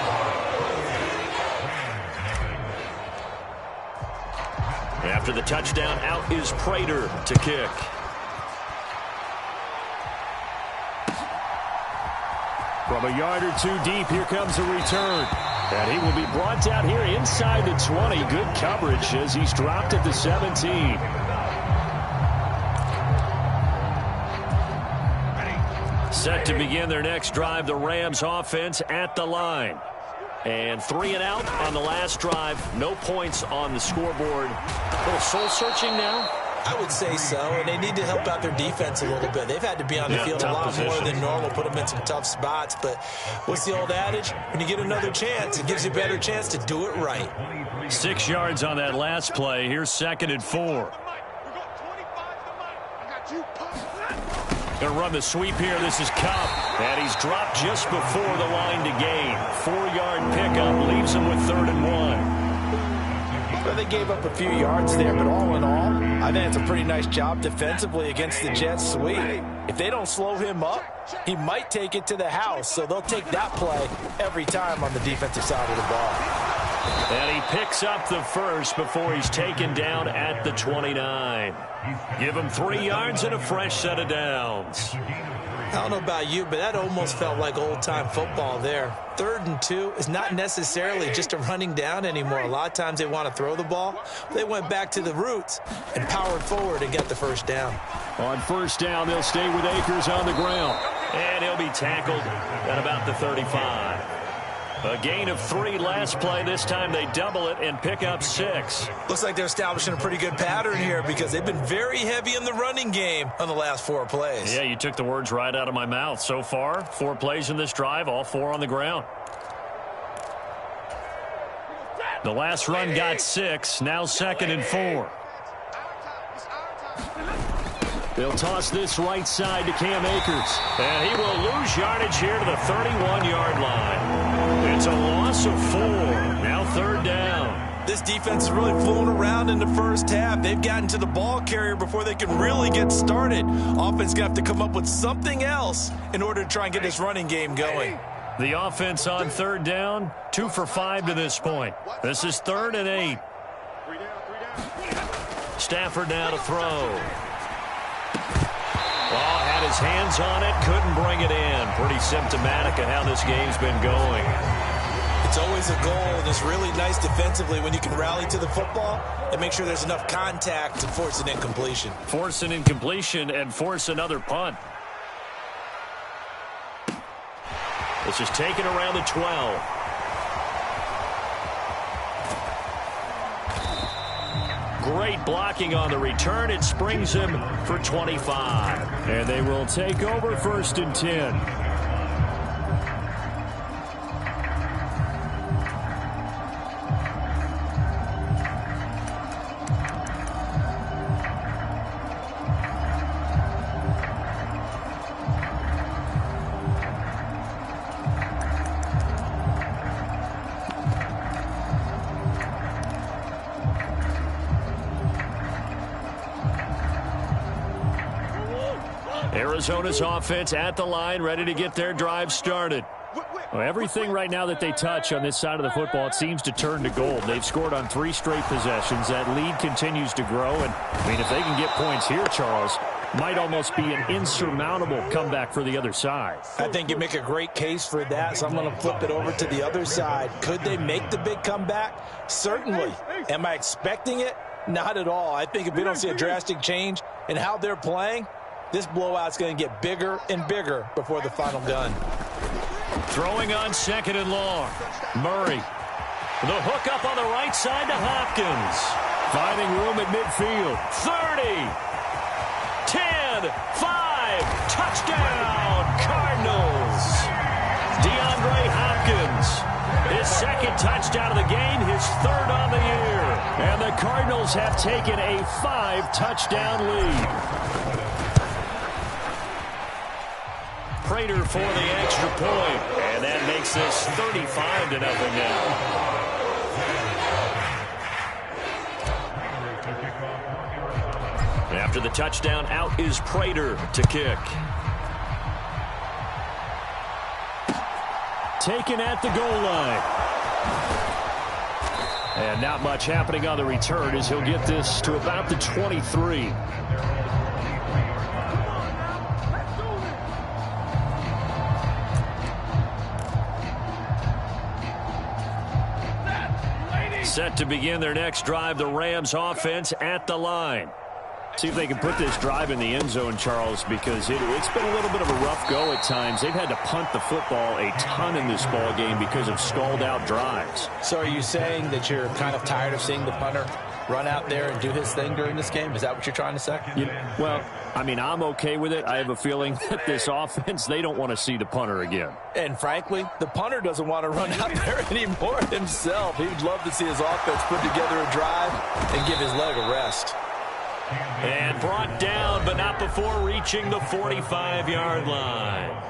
After the touchdown, out is Prater to kick. From a yard or 2 deep, here comes a return. And he will be brought down here inside the 20. Good coverage as he's dropped at the 17. Set to begin their next drive, the Rams offense at the line. And 3 and out on the last drive. No points on the scoreboard. A little soul-searching now? I would say so, and they need to help out their defense a little bit. They've had to be on the field a lot more than normal, put them in some tough spots. But what's the old adage? When you get another chance, it gives you a better chance to do it right. 6 yards on that last play. Here's 2nd and 4. Going to run the sweep here. This is Cup. And he's dropped just before the line to gain. 4-yard pickup leaves him with 3rd and 1. Well, they gave up a few yards there, but all in all, I think it's a pretty nice job defensively against the Jets sweep. If they don't slow him up, he might take it to the house, so they'll take that play every time on the defensive side of the ball. And he picks up the first before he's taken down at the 29. Give him 3 yards and a fresh set of downs. I don't know about you, but that almost felt like old-time football there. 3rd and 2 is not necessarily just a running down anymore. A lot of times they want to throw the ball. They went back to the roots and powered forward and got the first down. On first down, they'll stay with Akers on the ground. And he'll be tackled at about the 35. A gain of 3 last play. This time they double it and pick up 6. Looks like they're establishing a pretty good pattern here because they've been very heavy in the running game on the last 4 plays. Yeah, you took the words right out of my mouth. So far, 4 plays in this drive, all 4 on the ground. The last run got 6. Now 2nd and 4. They'll toss this right side to Cam Akers. And he will lose yardage here to the 31-yard line. It's a loss of 4. Now 3rd down. This defense is really fooling around in the first half. They've gotten to the ball carrier before they can really get started. Offense going to have to come up with something else in order to try and get this running game going. The offense on 3rd down, 2 for 5 to this point. This is 3rd and 8. Stafford now to throw. Oh, had his hands on it, couldn't bring it in. Pretty symptomatic of how this game's been going. It's always a goal, and it's really nice defensively when you can rally to the football and make sure there's enough contact to force an incompletion. Force an incompletion and force another punt. This is taken around the 12. Great blocking on the return. It springs him for 25. And they will take over 1st and 10. Arizona's offense at the line, ready to get their drive started. Well, everything right now that they touch on this side of the football, it seems to turn to gold. They've scored on 3 straight possessions. That lead continues to grow. And, I mean, if they can get points here, Charles, might almost be an insurmountable comeback for the other side. I think you make a great case for that, so I'm going to flip it over to the other side. Could they make the big comeback? Certainly. Am I expecting it? Not at all. I think if we don't see a drastic change in how they're playing, this blowout's going to get bigger and bigger before the final gun. Throwing on 2nd and long. Murray. The hook up on the right side to Hopkins. Finding room at midfield. 30. 10. 5. Touchdown. Cardinals. DeAndre Hopkins. His 2nd touchdown of the game. His 3rd on the year. And the Cardinals have taken a 5-touchdown lead. Prater for the extra point, and that makes this 35-0 now. After the touchdown, out is Prater to kick. Taken at the goal line. And not much happening on the return as he'll get this to about the 23. Set to begin their next drive, the Rams offense at the line. See if they can put this drive in the end zone, Charles, because it's been a little bit of a rough go at times. They've had to punt the football a ton in this ball game because of stalled-out drives. So are you saying that you're kind of tired of seeing the punter run out there and do his thing during this game? Is that what you're trying to say? Well, I mean, I'm okay with it. I have a feeling that this offense, they don't want to see the punter again. And frankly, the punter doesn't want to run out there anymore himself. He would love to see his offense put together a drive and give his leg a rest. And brought down, but not before reaching the 45-yard line.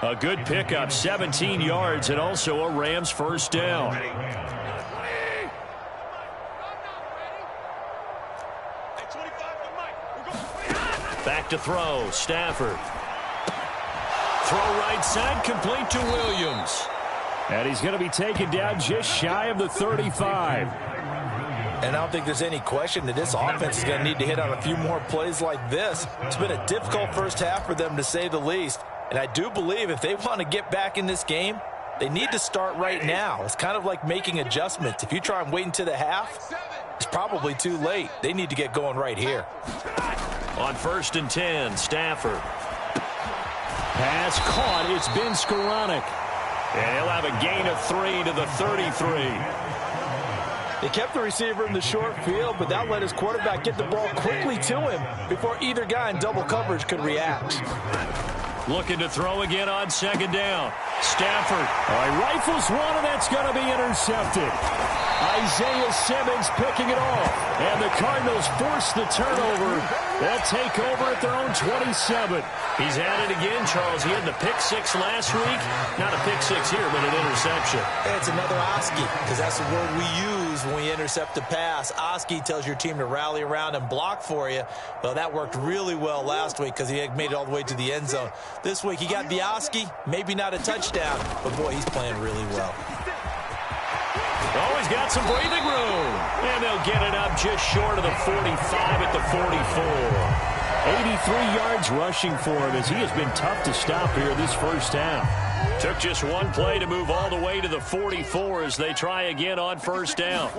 A good pickup, 17 yards, and also a Rams first down. Back to throw, Stafford. Throw right side, complete to Williams. And he's going to be taken down just shy of the 35. And I don't think there's any question that this offense is going to need to hit on a few more plays like this. It's been a difficult first half for them, to say the least. And I do believe if they want to get back in this game, they need to start right now. It's kind of like making adjustments. If you try and wait until the half, it's probably too late. They need to get going right here. On 1st and 10, Stafford. Pass caught. It's been Skoranek. And he'll have a gain of 3 to the 33. They kept the receiver in the short field, but that let his quarterback get the ball quickly to him before either guy in double coverage could react. Looking to throw again on 2nd down. Stafford. Rifles one, and that's going to be intercepted. Isaiah Simmons picking it off. And the Cardinals force the turnover. They'll take over at their own 27. He's at it again, Charles. He had the pick 6 last week. Not a pick 6 here, but an interception. It's another Oski, because that's the word we use when we intercept a pass. Oski tells your team to rally around and block for you. Well, that worked really well last week because he had made it all the way to the end zone. This week he got the Oski, maybe not a touchdown, but boy, he's playing really well. Oh, he's got some breathing room. And they'll get it up just short of the 45 at the 44. 83 yards rushing for him as he has been tough to stop here this first half. Took just one play to move all the way to the 44 as they try again on 1st down.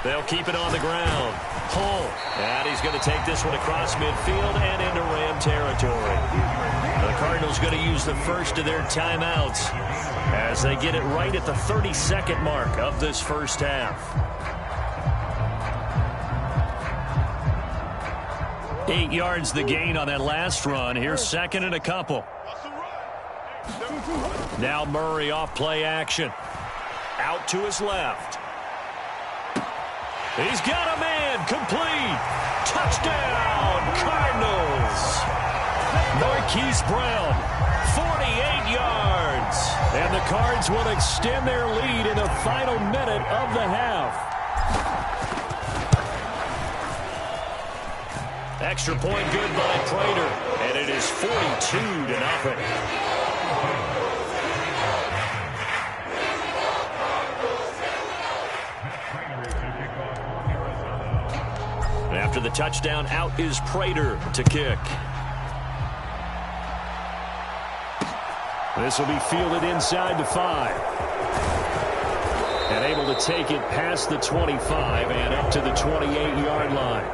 They'll keep it on the ground. Hull. And he's going to take this one across midfield and into Ram territory. The Cardinals going to use the first of their timeouts as they get it right at the 32nd mark of this first half. 8 yards the gain on that last run. Here's 2nd and a couple. Now Murray off play action. Out to his left. He's got a man. Complete. Touchdown, Cardinals. Marquise Brown, 48 yards. And the Cards will extend their lead in the final minute of the half. Extra point good by Prater, and it is 42-0. After the touchdown, out is Prater to kick. This will be fielded inside the 5. And able to take it past the 25 and up to the 28-yard line.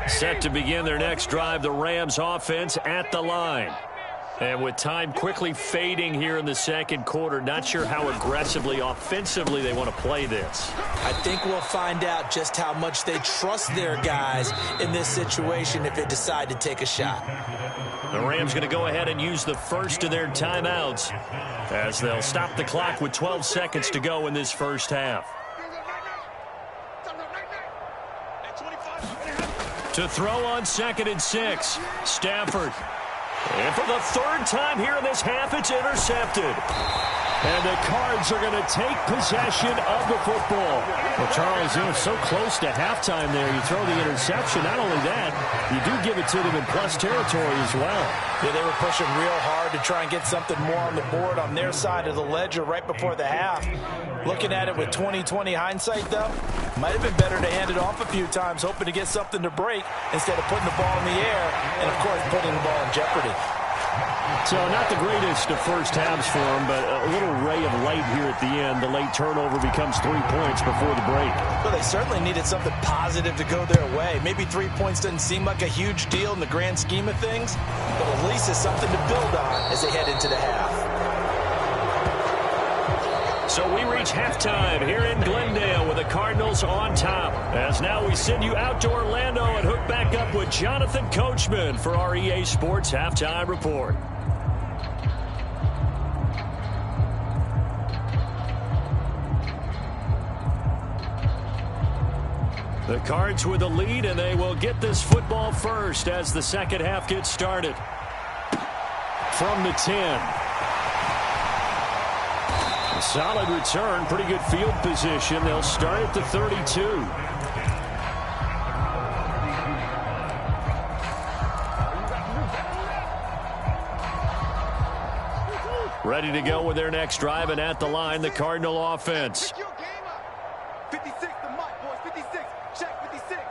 Set to begin their next drive, the Rams offense at the line. And with time quickly fading here in the second quarter, not sure how aggressively, offensively they want to play this. I think we'll find out just how much they trust their guys in this situation if they decide to take a shot. The Rams going to go ahead and use the first of their timeouts as they'll stop the clock with 12 seconds to go in this first half. To throw on 2nd and 6, Stafford. And for the third time here in this half, it's intercepted. And the Cards are going to take possession of the football. Well, Charles, so close to halftime there. You throw the interception. Not only that, you do give it to them in plus territory as well. Yeah, they were pushing real hard to try and get something more on the board on their side of the ledger right before the half. Looking at it with 20/20 hindsight, though, might have been better to hand it off a few times, hoping to get something to break instead of putting the ball in the air and, of course, putting the ball in jeopardy. So not the greatest of first halves for them, but a little ray of light here at the end. The late turnover becomes 3 points before the break. Well, they certainly needed something positive to go their way. Maybe 3 points doesn't seem like a huge deal in the grand scheme of things, but at least it's something to build on as they head into the half. So we reach halftime here in Glendale with the Cardinals on top. As now we send you out to Orlando and hook back up with Jonathan Coachman for our EA Sports Halftime Report. The Cards with the lead, and they will get this football first as the second half gets started. From the 10. A solid return, pretty good field position. They'll start at the 32. Ready to go with their next drive, and at the line, the Cardinal offense. 56, the mic, boys. 56. Check 56.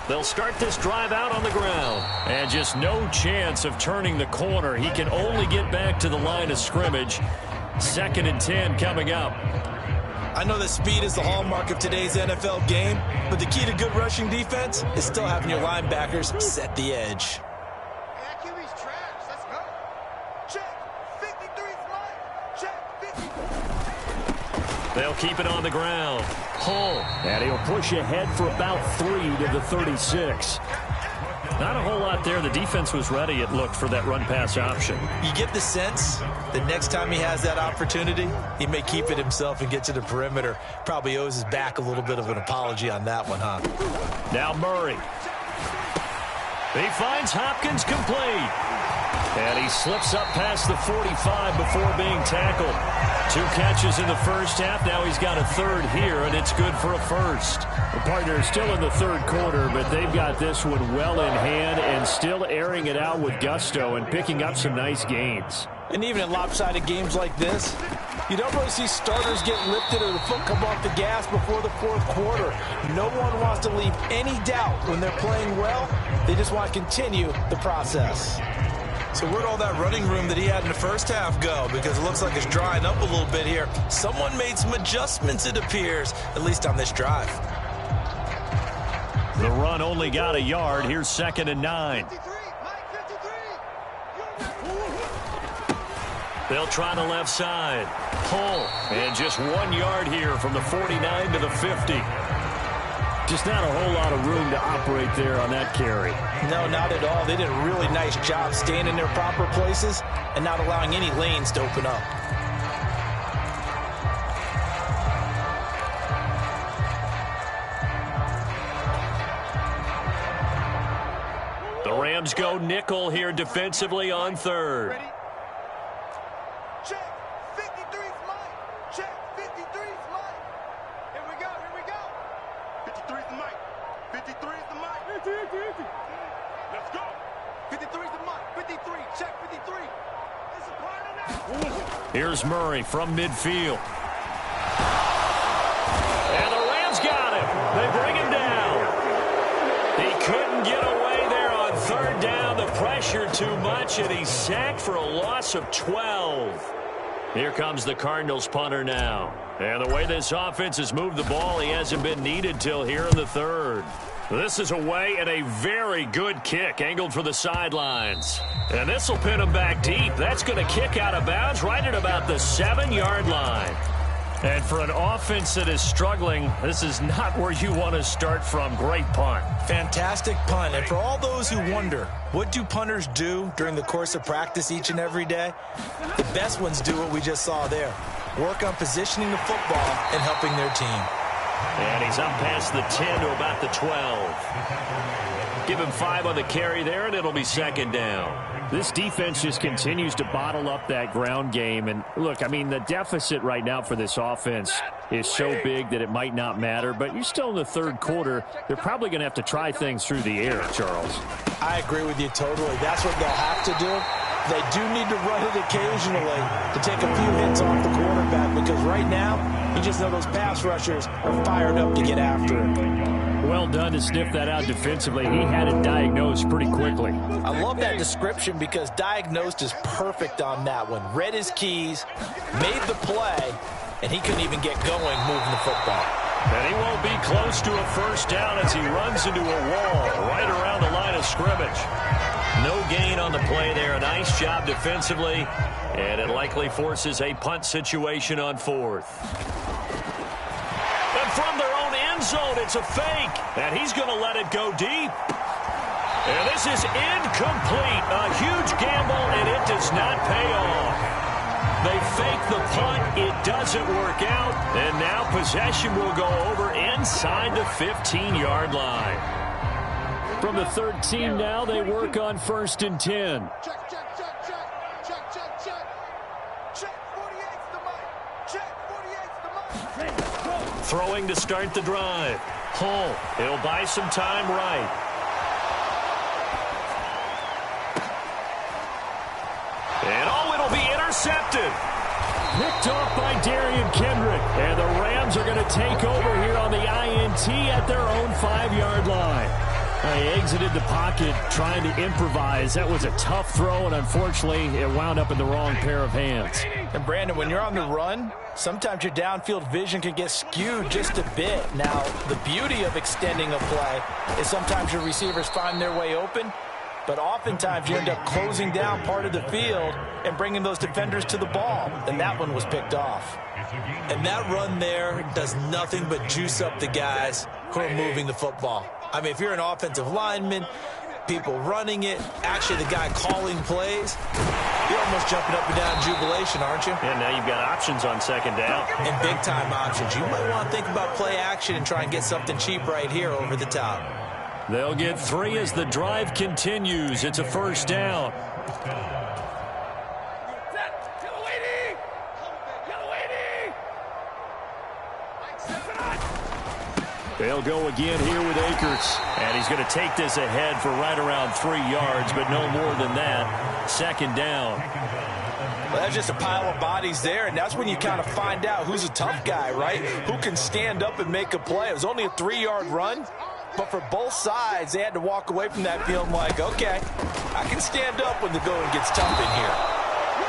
They'll start this drive out on the ground. And just no chance of turning the corner. He can only get back to the line of scrimmage. 2nd and 10 coming up. I know that speed is the hallmark of today's NFL game, but the key to good rushing defense is still having your linebackers set the edge. They'll keep it on the ground. Hull, and he'll push ahead for about 3 to the 36. Not a whole lot there. The defense was ready, it looked, for that run-pass option. You get the sense that next time he has that opportunity, he may keep it himself and get to the perimeter. Probably owes his back a little bit of an apology on that one, huh? Now Murray. He finds Hopkins complete. And he slips up past the 45 before being tackled. 2 catches in the first half. Now he's got a third here, and it's good for a first. The partner is still in the third quarter, but they've got this one well in hand and still airing it out with gusto and picking up some nice gains. And even in lopsided games like this, you don't really see starters get lifted or the foot come off the gas before the fourth quarter. No one wants to leave any doubt when they're playing well. They just want to continue the process. So where'd all that running room that he had in the first half go? Because it looks like it's drying up a little bit here. Someone made some adjustments, it appears, at least on this drive. The run only got a yard. Here's 2nd and 9. They'll try the left side. Pull. And just 1 yard here from the 49 to the 50. Just not a whole lot of room to operate there on that carry. No, not at all. They did a really nice job staying in their proper places and not allowing any lanes to open up. Rams go nickel here defensively on third. Ready? Check. 53's Mike. Check. 53's Mike. Here we go. 53's the Mike. 53's the Mike. Let's go. 53's the Mike. 53. Check 53. It's a part of that. Here's Murray from midfield. And the Rams got him. They bring him down. He couldn't get away there on third down. The pressure too much, and he's sacked for a loss of 12. Here comes the Cardinals punter now. And the way this offense has moved the ball, he hasn't been needed till here in the third. This is away and a very good kick angled for the sidelines. And this will pin him back deep. That's going to kick out of bounds right at about the 7-yard line. And for an offense that is struggling, this is not where you want to start from. Great punt. Fantastic punt. And for all those who wonder, what do punters do during the course of practice each and every day? The best ones do what we just saw there. Work on positioning the football and helping their team. And he's up past the 10 to about the 12. Give him 5 on the carry there, and it'll be second down. This defense just continues to bottle up that ground game. And, look, I mean, the deficit right now for this offense is so big that it might not matter. But you're still in the third quarter. They're probably going to have to try things through the air, Charles. I agree with you totally. That's what they'll have to do. They do need to run it occasionally to take a few hits off the quarterback, because right now, you just know those pass rushers are fired up to get after him. Well done to sniff that out defensively. He had it diagnosed pretty quickly. I love that description, because diagnosed is perfect on that one. Read his keys, made the play, and he couldn't even get going moving the football. And he won't be close to a first down as he runs into a wall right around the line of scrimmage. No gain on the play there. A nice job defensively, and it likely forces a punt situation on fourth. And from their own end zone, it's a fake, and he's going to let it go deep. And this is incomplete. A huge gamble, and it does not pay off. They fake the punt. It doesn't work out, and now possession will go over inside the 15-yard line. From the 13 now, they work on 1st and 10. Check. Check 48's the Mike. Check 48's the Mike. Throwing to start the drive. Hull, he'll buy some time right. And it'll be intercepted. Picked off by Darian Kendrick. And the Rams are going to take over here on the INT at their own 5-yard line. He exited the pocket trying to improvise. That was a tough throw, and unfortunately, it wound up in the wrong pair of hands. And, Brandon, when you're on the run, sometimes your downfield vision can get skewed just a bit. Now, the beauty of extending a play is sometimes your receivers find their way open, but oftentimes you end up closing down part of the field and bringing those defenders to the ball, and that one was picked off. And that run there does nothing but juice up the guys who are moving the football. I mean, if you're an offensive lineman, people running it, actually the guy calling plays, you're almost jumping up and down in jubilation, aren't you? And now you've got options on second down. And big-time options. You might want to think about play action and try and get something cheap right here over the top. They'll get 3 as the drive continues. It's a first down. They'll go again here with Akers. And he's going to take this ahead for right around 3 yards, but no more than that. Second down. Well, that's just a pile of bodies there, and that's when you kind of find out who's a tough guy, right? Who can stand up and make a play. It was only a 3-yard run, but for both sides, they had to walk away from that feeling like, okay, I can stand up when the going gets tough in here.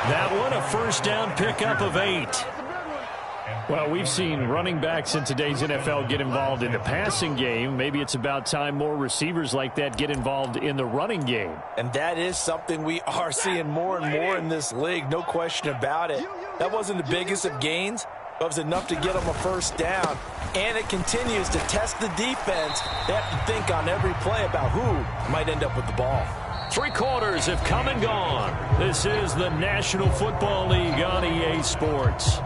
That one, a first down pickup of 8. Well, we've seen running backs in today's NFL get involved in the passing game. Maybe it's about time more receivers like that get involved in the running game. And that is something we are seeing more and more in this league, no question about it. That wasn't the biggest of gains, but it was enough to get them a first down. And it continues to test the defense. They have to think on every play about who might end up with the ball. 3 quarters have come and gone. This is the National Football League on EA Sports.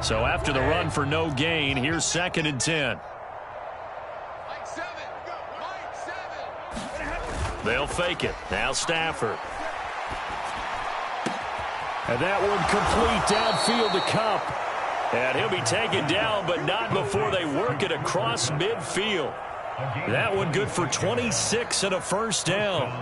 So after the run for no gain, here's 2nd and 10. They'll fake it. Now Stafford. And that one complete downfield to Kupp. And he'll be taken down, but not before they work it across midfield. That one good for 26 and a first down.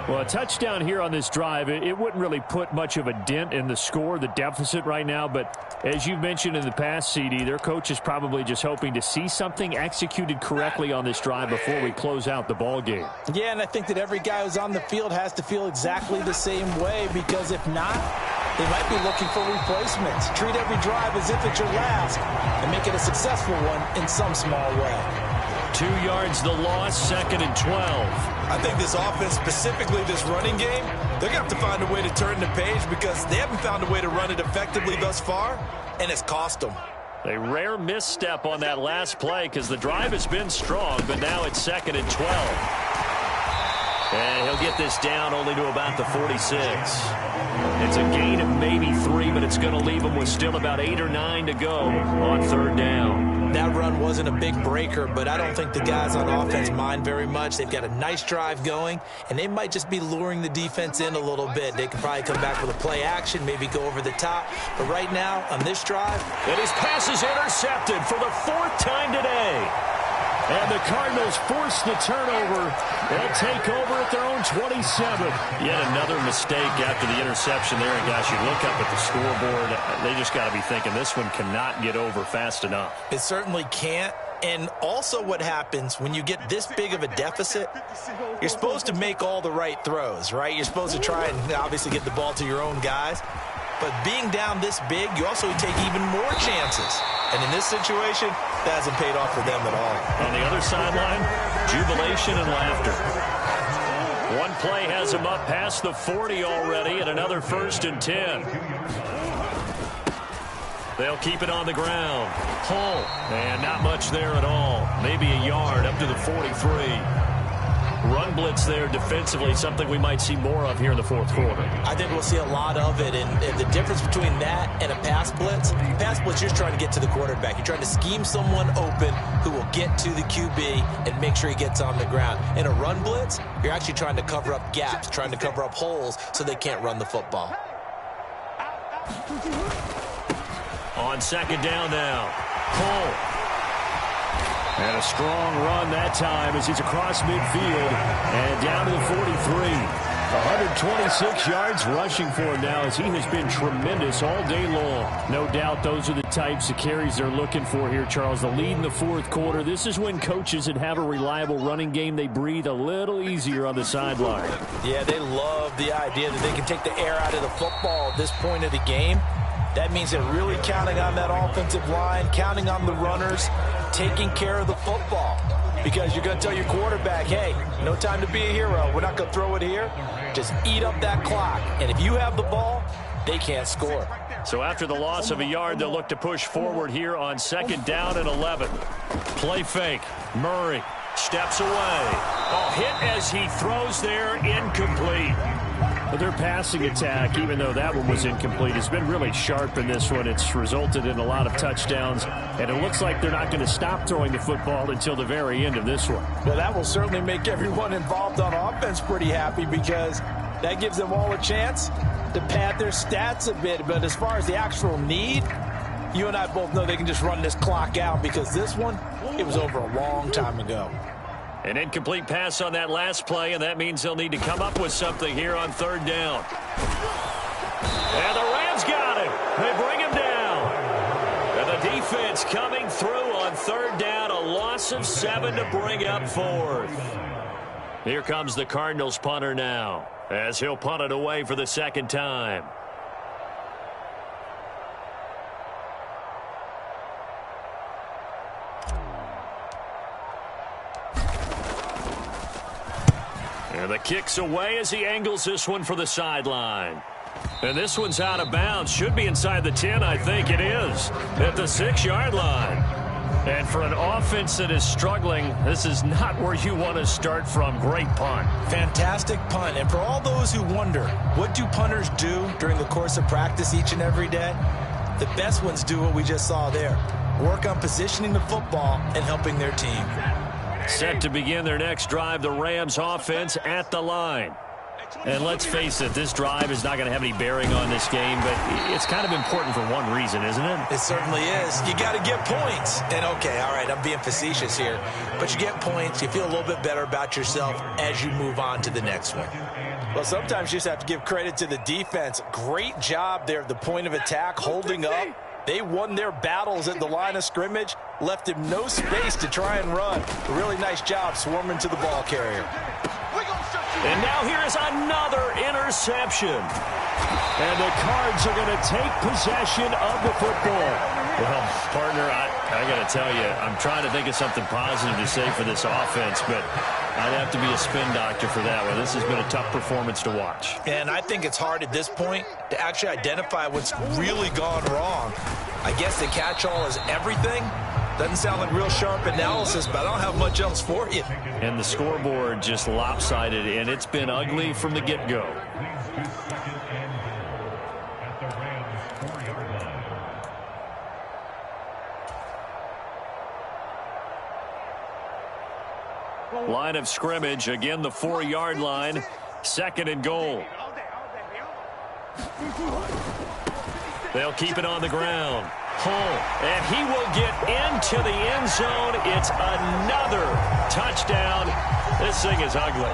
Well, a touchdown here on this drive, it wouldn't really put much of a dent in the score, the deficit right now. But as you've mentioned in the past, CD, their coach is probably just hoping to see something executed correctly on this drive before we close out the ball game. Yeah, and I think that every guy who's on the field has to feel exactly the same way, because if not, they might be looking for replacements. Treat every drive as if it's your last and make it a successful one in some small way. 2 yards the loss, 2nd and 12. I think this offense, specifically this running game, they're going to have to find a way to turn the page because they haven't found a way to run it effectively thus far, and it's cost them. A rare misstep on that last play because the drive has been strong, but now it's 2nd and 12. And he'll get this down only to about the 46. It's a gain of maybe 3, but it's going to leave him with still about 8 or 9 to go on 3rd down. That run wasn't a big breaker, but I don't think the guys on offense mind very much. They've got a nice drive going, and they might just be luring the defense in a little bit. They can probably come back with a play action, maybe go over the top. But right now, on this drive, and his pass is intercepted for the 4th time today. And the Cardinals force the turnover. They'll take over at their own 27. Yet another mistake after the interception there. And, gosh, you look up at the scoreboard. They just got to be thinking this one cannot get over fast enough. It certainly can't. And also what happens when you get this big of a deficit, you're supposed to make all the right throws, right? You're supposed to try and obviously get the ball to your own guys. But being down this big, you also take even more chances. And in this situation, that hasn't paid off for them at all. On the other sideline, jubilation and laughter. One play has him up past the 40 already, and another 1st and 10. They'll keep it on the ground. Hull, and not much there at all. Maybe a yard up to the 43. Run blitz there defensively, something we might see more of here in the 4th quarter. I think we'll see a lot of it, and the difference between that and a pass blitz, you're just trying to get to the quarterback. You're trying to scheme someone open who will get to the QB and make sure he gets on the ground. In a run blitz, you're actually trying to cover up gaps, trying to cover up holes so they can't run the football. On 2nd down now, Cole. And a strong run that time as he's across midfield and down to the 43. 126 yards rushing for him now as he has been tremendous all day long. No doubt those are the types of carries they're looking for here, Charles. The lead in the 4th quarter. This is when coaches that have a reliable running game, they breathe a little easier on the sideline. Yeah, they love the idea that they can take the air out of the football at this point of the game. That means they're really counting on that offensive line, counting on the runners, taking care of the football. Because you're going to tell your quarterback, hey, no time to be a hero. We're not going to throw it here. Just eat up that clock. And if you have the ball, they can't score. So after the loss of a yard, they'll look to push forward here on 2nd down and 11. Play fake. Murray steps away. Oh, hit as he throws there, incomplete. But their passing attack, even though that one was incomplete, has been really sharp in this one. It's resulted in a lot of touchdowns, and it looks like they're not going to stop throwing the football until the very end of this one. Well, that will certainly make everyone involved on offense pretty happy because that gives them all a chance to pad their stats a bit. But as far as the actual need, you and I both know they can just run this clock out because this one, it was over a long time ago. An incomplete pass on that last play, and that means they'll need to come up with something here on 3rd down. And the Rams got him. They bring him down. And the defense coming through on 3rd down. A loss of 7 to bring up 4th. Here comes the Cardinals punter now as he'll punt it away for the 2nd time. And the kick's away as he angles this one for the sideline. And this one's out of bounds. Should be inside the 10, I think it is. At the 6-yard line. And for an offense that is struggling, this is not where you want to start from. Great punt. Fantastic punt. And for all those who wonder, what do punters do during the course of practice each and every day? the best ones do what we just saw there. Work on positioning the football and helping their team. Set to begin their next drive, the Rams offense at the line. And let's face it, this drive is not going to have any bearing on this game, but it's kind of important for one reason, isn't it? It certainly is. You got to get points. And, okay, all right, I'm being facetious here. But you get points. You feel a little bit better about yourself as you move on to the next one. Well, sometimes you just have to give credit to the defense. Great job there at the point of attack, holding up. They won their battles at the line of scrimmage, left him no space to try and run. A really nice job swarming to the ball carrier. And now here is another interception. And the Cards are going to take possession of the football. Well, partner, I got to tell you, I'm trying to think of something positive to say for this offense, but I'd have to be a spin doctor for that one. This has been a tough performance to watch. And I think it's hard at this point to actually identify what's really gone wrong. I guess the catch-all is everything. Doesn't sound like real sharp analysis, but I don't have much else for you. And the scoreboard just lopsided, and it's been ugly from the get-go. Line of scrimmage, again the 4-yard line, 2nd and goal. They'll keep it on the ground. Hull, and he will get into the end zone. It's another touchdown. This thing is ugly.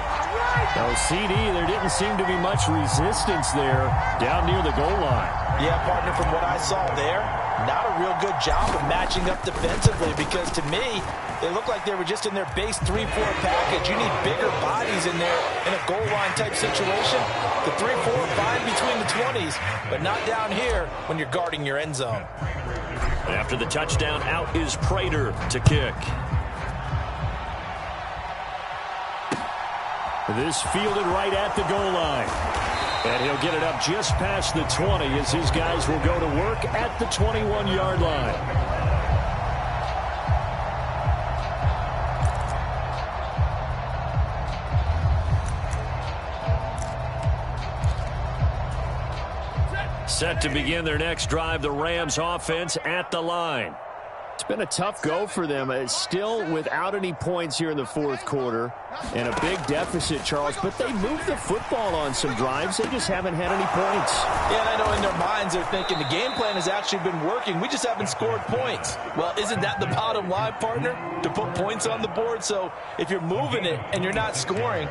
Oh, CD, there didn't seem to be much resistance there down near the goal line. Yeah, partner, from what I saw there, not a real good job of matching up defensively, because to me, they look like they were just in their base 3-4 package. You need bigger bodies in there in a goal line type situation. The 3-4 fine between the 20s, but not down here when you're guarding your end zone. After the touchdown, out is Prater to kick. This fielded right at the goal line. And he'll get it up just past the 20 as his guys will go to work at the 21-yard line. Set to begin their next drive, the Rams offense at the line. It's been a tough go for them. It's still without any points here in the 4th quarter and a big deficit, Charles, but they moved the football on some drives. They just haven't had any points. Yeah, and I know in their minds they're thinking the game plan has actually been working. We just haven't scored points. Well, isn't that the bottom line, partner? To put points on the board? So if you're moving it and you're not scoring,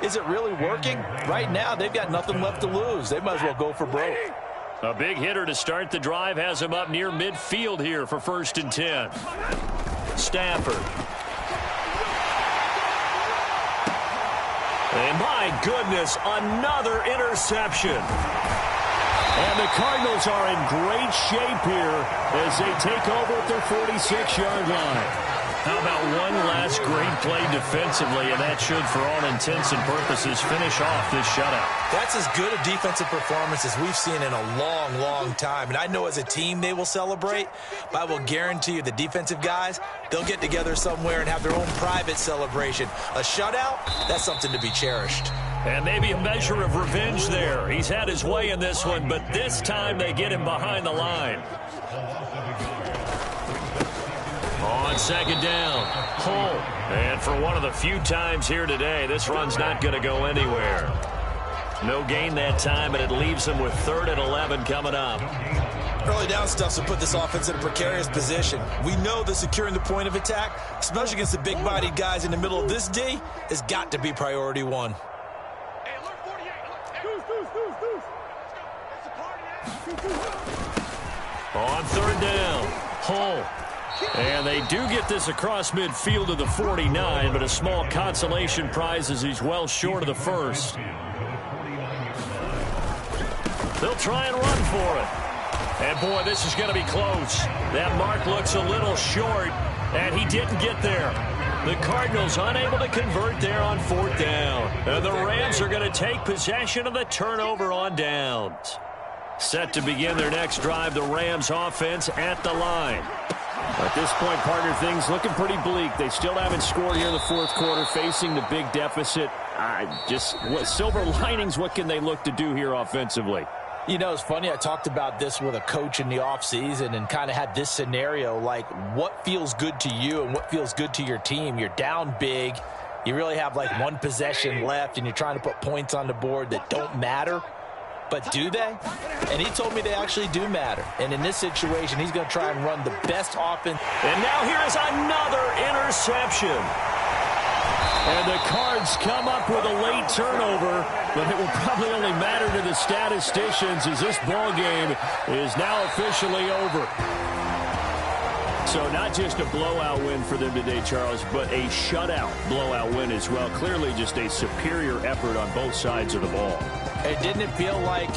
is it really working? Right now, they've got nothing left to lose. They might as well go for broke. A big hitter to start the drive has him up near midfield here for 1st and 10. Stafford. And my goodness, another interception. And the Cardinals are in great shape here as they take over at their 46-yard line. How about one last great play defensively, and that should, for all intents and purposes, finish off this shutout. That's as good a defensive performance as we've seen in a long, long time. And I know as a team they will celebrate, but I will guarantee you the defensive guys, they'll get together somewhere and have their own private celebration. A shutout, that's something to be cherished. And maybe a measure of revenge there. He's had his way in this one, but this time they get him behind the line. On 2nd down, Hull. And for one of the few times here today, this run's not going to go anywhere. No gain that time, and it leaves them with 3rd and 11 coming up. Early down stuff will put this offense in a precarious position. We know that securing the point of attack, especially against the big-bodied guys in the middle of this D, has got to be priority 1. On 3rd down, Hull. And they do get this across midfield to the 49, but a small consolation prize as he's well short of the 1st. They'll try and run for it. And, boy, this is going to be close. That mark looks a little short, and he didn't get there. The Cardinals unable to convert there on 4th down. And the Rams are going to take possession of the turnover on downs. Set to begin their next drive, the Rams offense at the line. At this point, partner, things looking pretty bleak. They still haven't scored here in the 4th quarter, facing the big deficit. Just silver linings, what can they look to do here offensively? You know, it's funny, I talked about this with a coach in the offseason and kind of had this scenario, like what feels good to you and what feels good to your team. You're down big. You really have like one possession left, and you're trying to put points on the board that don't matter. But do they? And he told me they actually do matter. And in this situation, he's going to try and run the best offense. And now here is another interception. And the Cards come up with a late turnover, but it will probably only matter to the statisticians as this ball game is now officially over. So not just a blowout win for them today, Charles, but a shutout blowout win as well. Clearly just a superior effort on both sides of the ball. And didn't it feel like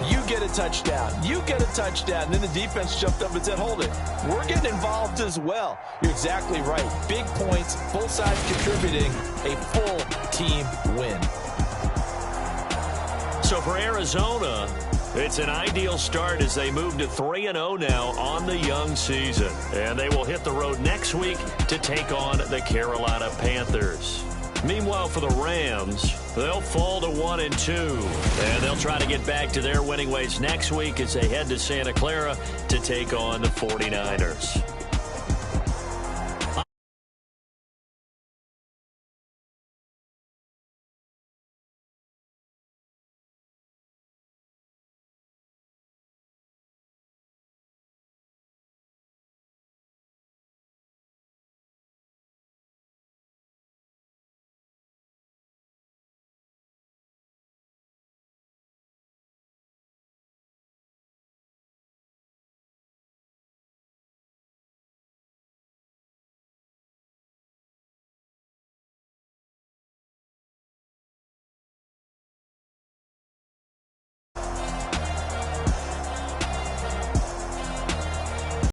you get a touchdown, you get a touchdown, and then the defense jumped up and said, hold it, we're getting involved as well. You're exactly right. Big points, both sides contributing, a full team win. So for Arizona, it's an ideal start as they move to 3-0 now on the young season. And they will hit the road next week to take on the Carolina Panthers. Meanwhile, for the Rams, they'll fall to 1-2. And they'll try to get back to their winning ways next week as they head to Santa Clara to take on the 49ers.